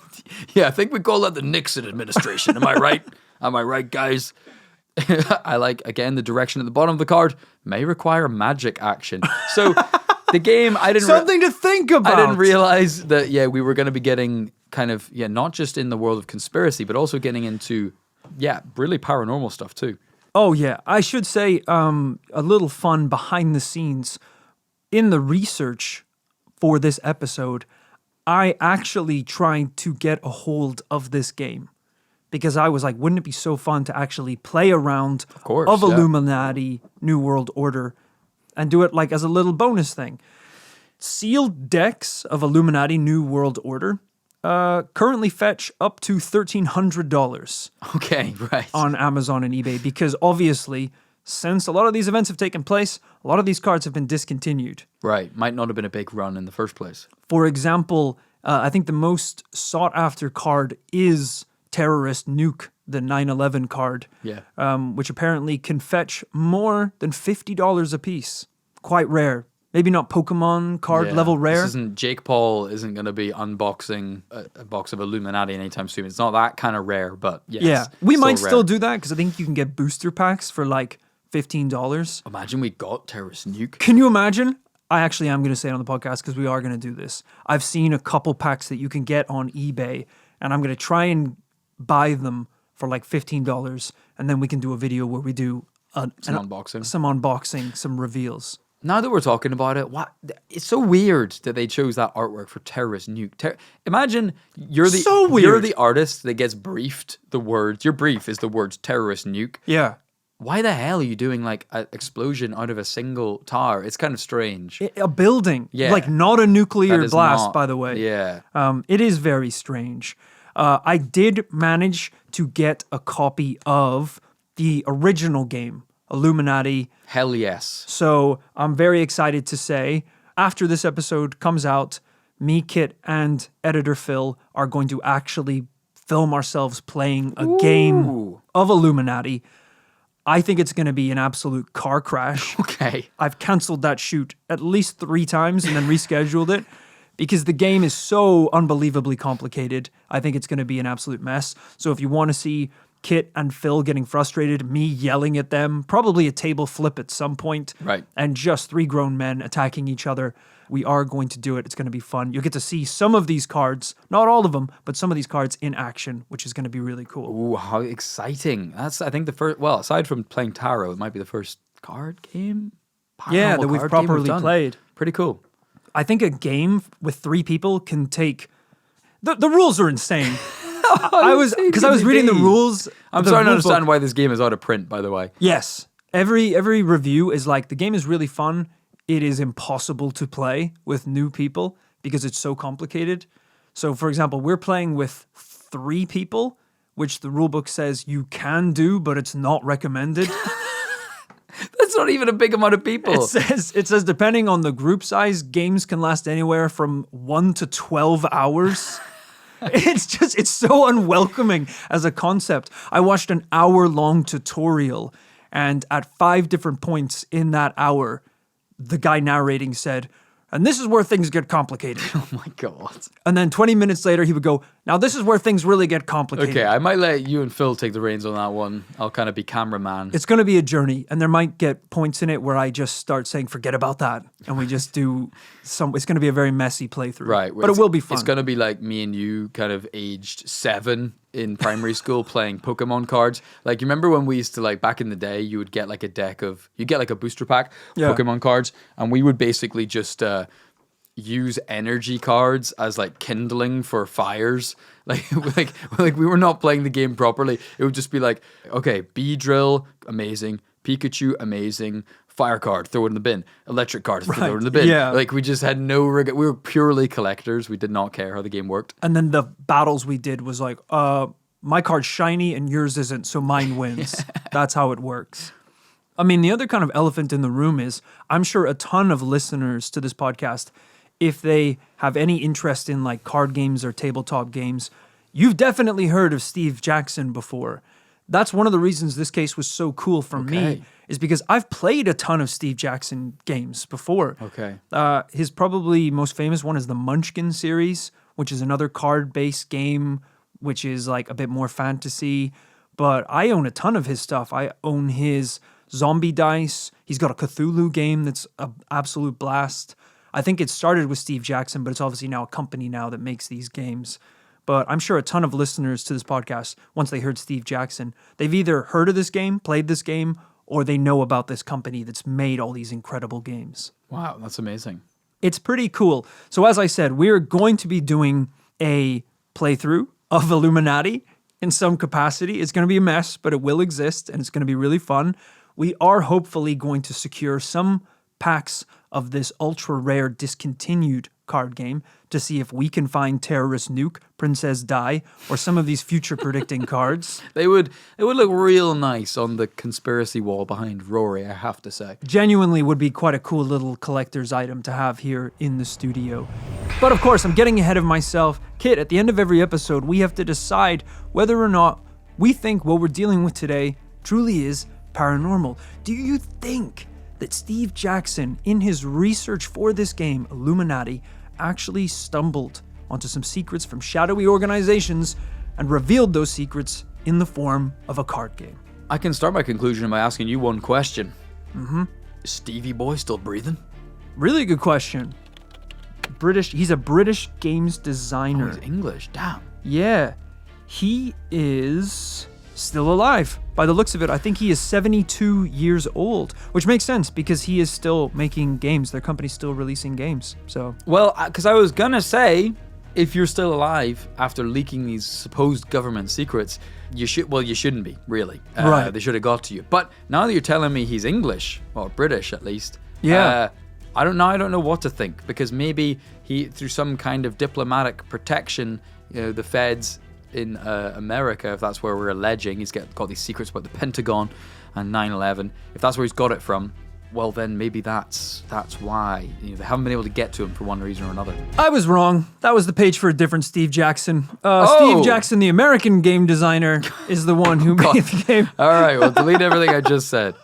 Yeah, I think we call that the Nixon administration. Am I right? Am I right, guys? I like, again, the direction at the bottom of the card may require magic action. So the game, I didn't... Something to think about. I didn't realize that, we were going to be getting kind of, not just in the world of conspiracy, but also getting into, really paranormal stuff too. Oh, yeah. I should say a little fun behind the scenes. In the research for this episode, I actually tried to get a hold of this game because I was like, wouldn't it be so fun to actually play around of Illuminati New World Order and do it like as a little bonus thing. Sealed decks of Illuminati New World Order currently fetch up to $1,300. Okay, right. On Amazon and eBay because obviously, since a lot of these events have taken place, a lot of these cards have been discontinued. Right. Might not have been a big run in the first place. For example, I think the most sought-after card is Terrorist Nuke, the 9/11 card, which apparently can fetch more than $50 a piece. Quite rare. Maybe not Pokemon card Yeah. level rare. Jake Paul isn't going to be unboxing a box of Illuminati anytime soon. It's not that kind of rare, but yes. Yeah, we might rare. still do that because I think you can get booster packs for like $15. Imagine we got Terrorist Nuke. Can you imagine? I actually am going to say it on the podcast because we are going to do this. I've seen a couple packs that you can get on eBay, and I'm going to try and buy them for like $15, and then we can do a video where we do Some unboxing, some reveals. Now that we're talking about it, it's so weird that they chose that artwork for Terrorist Nuke. Imagine you're the artist that gets briefed the words. Your brief is the words Terrorist Nuke. Yeah. Why the hell are you doing like an explosion out of a single tower? It's kind of strange. A building. Yeah. Like not a nuclear blast, not, by the way. Yeah. It is very strange. I did manage to get a copy of the original game, Illuminati. Hell yes. So I'm very excited to say, after this episode comes out, me, Kit, and editor Phil are going to actually film ourselves playing a game of Illuminati. I think it's going to be an absolute car crash. Okay. I've canceled that shoot at least 3 times and then rescheduled it because the game is so unbelievably complicated. I think it's going to be an absolute mess. So if you want to see Kit and Phil getting frustrated, me yelling at them, probably a table flip at some point, right, and just 3 grown men attacking each other, we are going to do it. It's going to be fun. You'll get to see some of these cards, not all of them, but some of these cards in action, which is going to be really cool. Ooh, how exciting. That's, I think, the first, well, aside from playing Tarot, it might be the first card game? That we've properly played. Pretty cool. I think a game with 3 people can take... The rules are insane. I was reading the rules. I'm starting to understand why this game is out of print, by the way. Yes. Every review is like, the game is really fun. It is impossible to play with new people because it's so complicated. So, for example, we're playing with 3 people, which the rulebook says you can do, but it's not recommended. That's not even a big amount of people. It says depending on the group size, games can last anywhere from 1 to 12 hours. It's so unwelcoming as a concept. I watched an hour-long tutorial, and at 5 different points in that hour, the guy narrating said, and this is where things get complicated. Oh my God. And then 20 minutes later, he would go, now this is where things really get complicated. Okay, I might let you and Phil take the reins on that one. I'll kind of be cameraman. It's going to be a journey, and there might get points in it where I just start saying, forget about that. And we just do it's going to be a very messy playthrough. Right. But it will be fun. It's going to be like me and you kind of aged 7 in primary school playing Pokemon cards. Like, you remember when we used to, like, back in the day, you would get like you get like a booster pack of Pokemon cards, and we would basically just use energy cards as like kindling for fires. Like we were not playing the game properly. It would just be like, okay, Beedrill, amazing. Pikachu, amazing. Fire card, throw it in the bin. Electric card, throw it in the bin. Yeah. Like, we just had no regret. We were purely collectors. We did not care how the game worked. And then the battles we did was like, my card's shiny and yours isn't, so mine wins. That's how it works. I mean, the other kind of elephant in the room is, I'm sure a ton of listeners to this podcast, if they have any interest in like card games or tabletop games, you've definitely heard of Steve Jackson before. That's one of the reasons this case was so cool for me, is because I've played a ton of Steve Jackson games before. Okay. His probably most famous one is the Munchkin series, which is another card-based game, which is like a bit more fantasy. But I own a ton of his stuff. I own his zombie dice. He's got a Cthulhu game that's an absolute blast. I think it started with Steve Jackson, but it's obviously now a company now that makes these games. But I'm sure a ton of listeners to this podcast, once they heard Steve Jackson, they've either heard of this game, played this game, or they know about this company that's made all these incredible games. Wow, that's amazing. It's pretty cool. So as I said, we're going to be doing a playthrough of Illuminati in some capacity. It's going to be a mess, but it will exist, and it's going to be really fun. We are hopefully going to secure some packs of this ultra rare discontinued card game to see if we can find Terrorist Nuke, Princess Di, or some of these future predicting cards. They would look real nice on the conspiracy wall behind Rory, I have to say. Genuinely would be quite a cool little collector's item to have here in the studio. But of course, I'm getting ahead of myself. Kit, at the end of every episode, we have to decide whether or not we think what we're dealing with today truly is paranormal. Do you think that Steve Jackson, in his research for this game, Illuminati, actually stumbled onto some secrets from shadowy organizations and revealed those secrets in the form of a card game. I can start my conclusion by asking you one question. Is Stevie Boy still breathing? Really good question. He's a British games designer. Oh, he's English, damn. Yeah, he is still alive. By the looks of it, I think he is 72 years old, which makes sense because he is still making games. Their company's still releasing games. So, Well, because I was gonna say, if you're still alive after leaking these supposed government secrets, you shouldn't be, really. Right. They should have got to you. But now that you're telling me he's English, or British at least, Yeah. I don't know what to think, because maybe he, through some kind of diplomatic protection, the feds in America, if that's where we're alleging, he's got these secrets about the Pentagon and 9/11. If that's where he's got it from, well, then maybe that's why they haven't been able to get to him for one reason or another. I was wrong. That was the page for a different Steve Jackson. Oh. Steve Jackson, the American game designer, is the one who made the game. All right, well, delete everything I just said.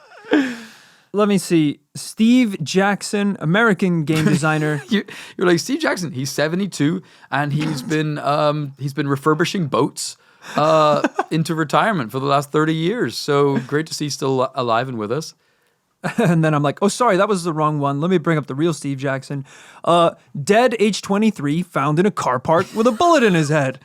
Let me see. Steve Jackson, American game designer. You're like, Steve Jackson, he's 72 and he's been refurbishing boats into retirement for the last 30 years. So great to see he's still alive and with us. And then I'm like, oh, sorry, that was the wrong one. Let me bring up the real Steve Jackson. Dead, age 23, found in a car park with a bullet in his head.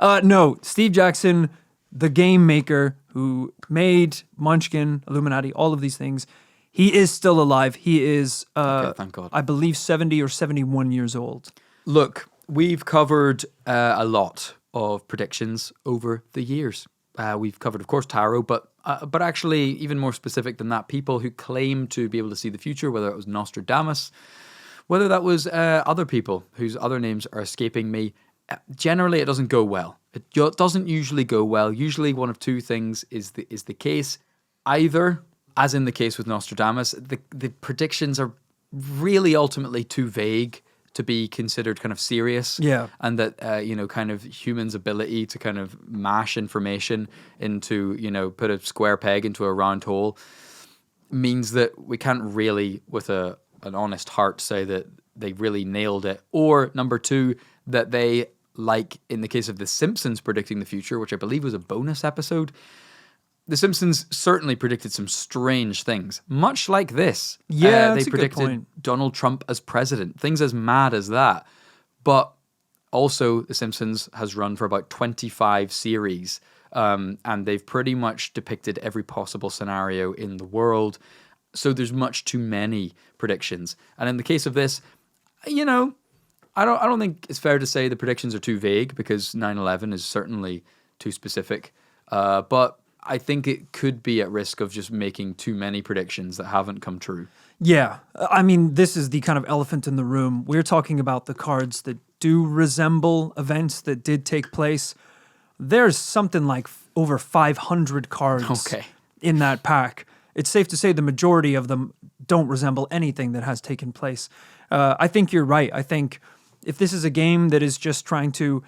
No, Steve Jackson, the game maker who made Munchkin, Illuminati, all of these things, he is still alive. He is, Okay, thank God. I believe, 70 or 71 years old. Look, we've covered a lot of predictions over the years. We've covered, of course, tarot, but actually even more specific than that, people who claim to be able to see the future, whether it was Nostradamus, whether that was other people whose other names are escaping me. Generally, it doesn't go well. It doesn't usually go well. Usually one of two things is the case. Either, as in the case with Nostradamus, the predictions are really ultimately too vague to be considered kind of serious. Yeah. And that, kind of humans' ability to kind of mash information into, put a square peg into a round hole means that we can't really, with an honest heart, say that they really nailed it. Or number two, that they, like in the case of The Simpsons predicting the future, which I believe was a bonus episode, The Simpsons certainly predicted some strange things, much like this. Yeah, they that's a good predicted point. Donald Trump as president, things as mad as that. But also, The Simpsons has run for about 25 series, and they've pretty much depicted every possible scenario in the world. So there's much too many predictions. And in the case of this, I don't think it's fair to say the predictions are too vague, because 9/11 is certainly too specific. But I think it could be at risk of just making too many predictions that haven't come true. Yeah. I mean, this is the kind of elephant in the room. We're talking about the cards that do resemble events that did take place. There's something like over 500 cards in that pack. It's safe to say the majority of them don't resemble anything that has taken place. I think you're right. I think if this is a game that is just trying to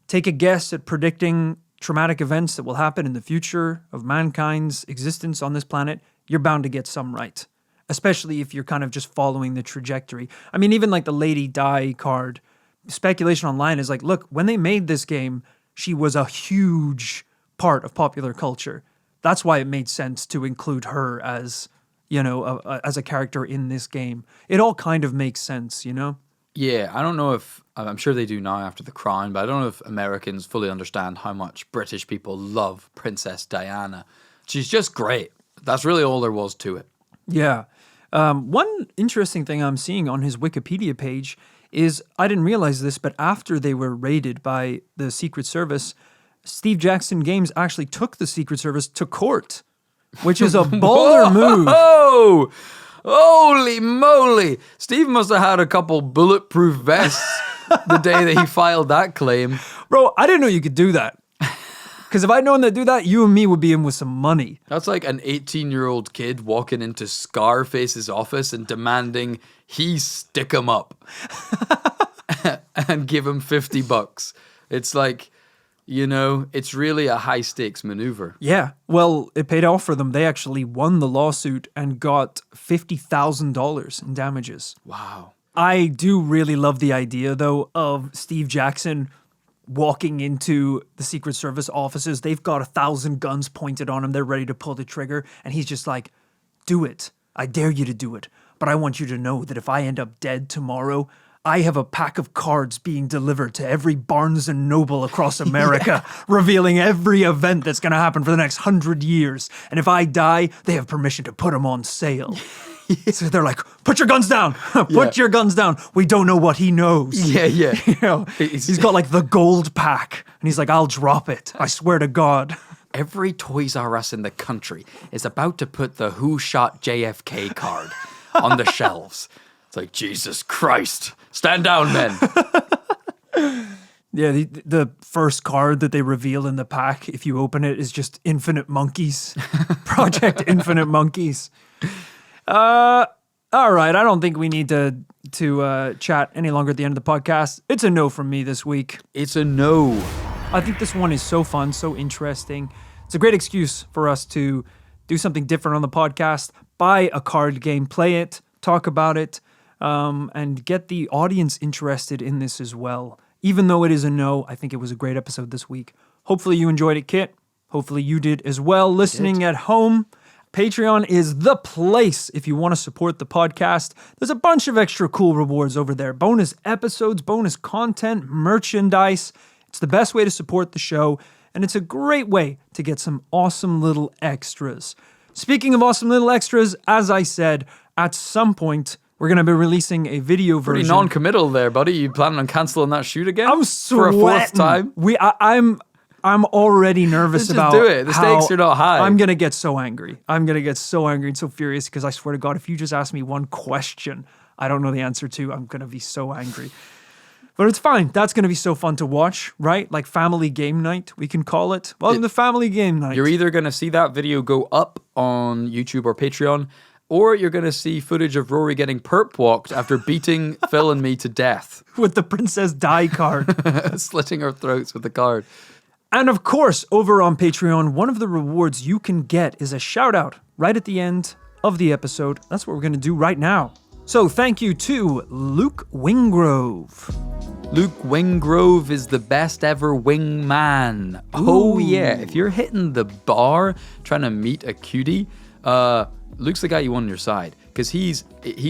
take a guess at predicting traumatic events that will happen in the future of mankind's existence on this planet, you're bound to get some right, especially if you're kind of just following the trajectory. I mean, even like the Lady Di card, speculation online is like, look, when they made this game, she was a huge part of popular culture. That's why it made sense to include her as, as a character in this game. It all kind of makes sense, Yeah, I don't know if, I'm sure they do now after The Crown, but I don't know if Americans fully understand how much British people love Princess Diana. She's just great. That's really all there was to it. Yeah. One interesting thing I'm seeing on his Wikipedia page is, I didn't realize this, but after they were raided by the Secret Service, Steve Jackson Games actually took the Secret Service to court, which is a baller move. Oh! Holy moly! Steve must have had a couple bulletproof vests the day that he filed that claim. Bro, I didn't know you could do that. Because if I'd known to do that, you and me would be in with some money. That's like an 18-year-old kid walking into Scarface's office and demanding he stick him up and give him $50. It's like, You know, it's really a high stakes maneuver. Yeah, well, it paid off for them. They actually won the lawsuit and got $50,000 in damages. Wow. I do really love the idea, though, of Steve Jackson walking into the Secret Service offices. They've got 1,000 guns pointed on him. They're ready to pull the trigger. And he's just like, do it. I dare you to do it. But I want you to know that if I end up dead tomorrow, I have a pack of cards being delivered to every Barnes and Noble across America, revealing every event that's going to happen for the next 100 years. And if I die, they have permission to put them on sale. So they're like, put your guns down. Put your guns down. We don't know what he knows. Yeah. You know, he's got like the gold pack. And he's like, I'll drop it. I swear to God. Every Toys R Us in the country is about to put the Who Shot JFK card on the shelves. It's like, Jesus Christ. Stand down, men. Yeah, the first card that they reveal in the pack, if you open it, is just Infinite Monkeys. Project Infinite Monkeys. All right, I don't think we need to chat any longer at the end of the podcast. It's a no from me this week. It's a no. I think this one is so fun, so interesting. It's a great excuse for us to do something different on the podcast, buy a card game, play it, talk about it, and get the audience interested in this as well. Even though it is a no, I think it was a great episode this week. Hopefully you enjoyed it, Kit. Hopefully you did as well. Listening at home, Patreon is the place if you want to support the podcast. There's a bunch of extra cool rewards over there. Bonus episodes, bonus content, merchandise. It's the best way to support the show, and it's a great way to get some awesome little extras. Speaking of awesome little extras, as I said, at some point, we're going to be releasing a video version. Pretty non-committal there, buddy. You planning on canceling that shoot again? I'm For sweating. a fourth time? I'm already nervous about do it. The how stakes are not high. I'm going to get so angry. I'm going to get so angry and so furious because I swear to God, if you just ask me one question I don't know the answer to, I'm going to be so angry. But it's fine. That's going to be so fun to watch, right? Like family game night, we can call it. Welcome to family game night. You're either going to see that video go up on YouTube or Patreon, or you're going to see footage of Rory getting perp walked after beating Phil and me to death. With the Princess Di card. Slitting our throats with the card. And of course, over on Patreon, one of the rewards you can get is a shout out right at the end of the episode. That's what we're going to do right now. So thank you to Luke Wingrove. Luke Wingrove is the best ever wingman. Oh yeah, if you're hitting the bar trying to meet a cutie, Luke's the guy you want on your side because he's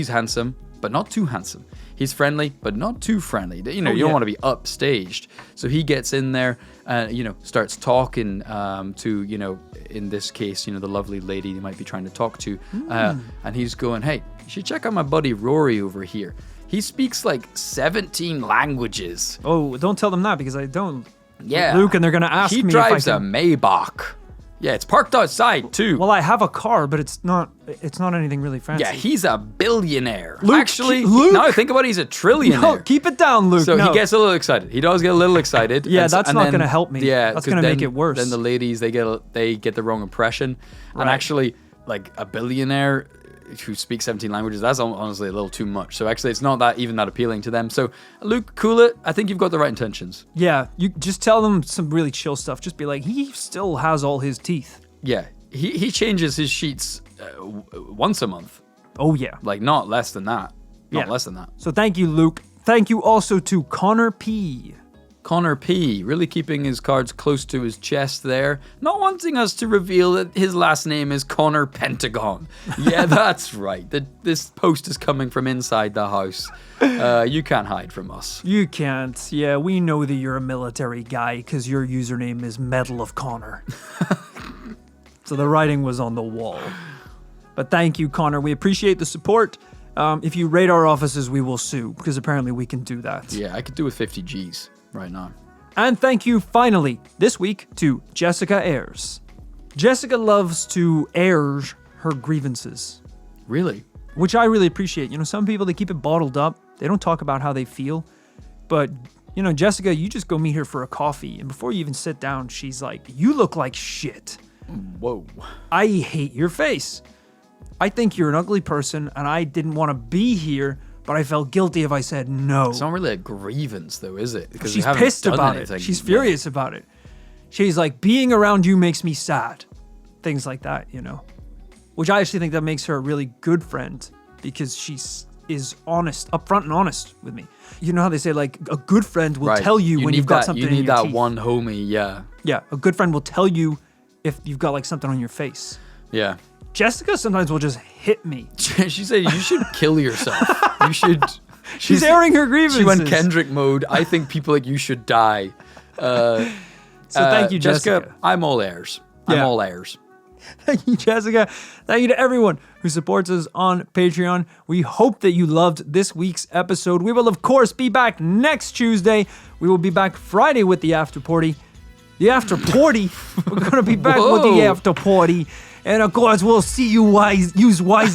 handsome, but not too handsome. He's friendly, but not too friendly. You know, you don't want to be upstaged. So he gets in there and, starts talking to, in this case, the lovely lady you might be trying to talk to. And he's going, hey, you should check out my buddy Rory over here. He speaks like 17 languages. Oh, don't tell them that because I don't. Yeah. Luke, and they're going to ask me if I can. He drives a Maybach. Yeah, it's parked outside too. Well, I have a car, but it's not anything really fancy. Yeah, he's a billionaire. Luke, actually, Luke? now I think about it, he's a trillionaire. No, keep it down, Luke. So no. he gets a little excited. He does get a little excited. Yeah, that's not going to help me. Yeah, that's going to make it worse. Then the ladies they get the wrong impression. Right. And actually, like a billionaire who speaks 17 languages, that's honestly a little too much. So actually, it's not that appealing to them. So Luke, cool it. I think you've got the right intentions. Yeah, you just tell them some really chill stuff. Just be like, he still has all his teeth. Yeah, he changes his sheets once a month. Oh, yeah. Like, not less than that. Not less than that. So thank you, Luke. Thank you also to Connor P. Connor P. really keeping his cards close to his chest there. Not wanting us to reveal that his last name is Connor Pentagon. Yeah, that's right. This post is coming from inside the house. You can't hide from us. You can't. Yeah, we know that you're a military guy because your username is Medal of Connor. So the writing was on the wall. But thank you, Connor. We appreciate the support. If you raid our offices, we will sue because apparently we can do that. Yeah, I could do with 50 G's right now. And thank you finally this week to Jessica Ayers. Jessica loves to air her grievances. Really? Which I really appreciate. Some people, they keep it bottled up. They don't talk about how they feel. But, Jessica, you just go meet her for a coffee. And before you even sit down, she's like, you look like shit. Whoa. I hate your face. I think you're an ugly person, and I didn't want to be here, but I felt guilty if I said no. It's not really a grievance, though, is it? Because she's pissed about it. She's furious about it. She's like, being around you makes me sad. Things like that, you know. Which I actually think that makes her a really good friend because is honest, upfront and honest with me. You know how they say, like, a good friend will tell you when you've got something in your teeth. You need that one homie, yeah. Yeah, a good friend will tell you if you've got, like, something on your face. Yeah. Jessica sometimes will just hit me. She said, you should kill yourself. You should... She's airing her grievances. She went Kendrick mode. I think people like you should die. So thank you, Jessica. I'm all ears. I'm all ears. Thank you, Jessica. Thank you to everyone who supports us on Patreon. We hope that you loved this week's episode. We will, of course, be back next Tuesday. We will be back Friday with the after party. The after party. We're going to be back with the after party. And, of course, we'll see you wise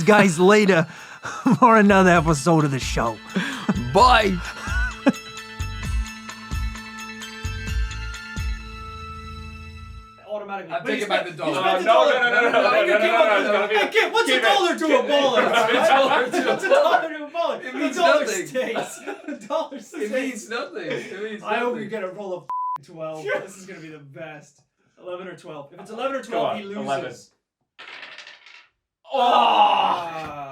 guys later for another episode of the show. Bye. Automatically. I'm taking back the dollar. No. Hey, kid, what's a dollar to a baller? What's a dollar to a baller? It means dollar nothing. Stays. $1 stays. It means nothing. I hope you get a roll of 12. This is going to be the best. 11 or 12. If it's 11 or 12, he loses. 11. Oh!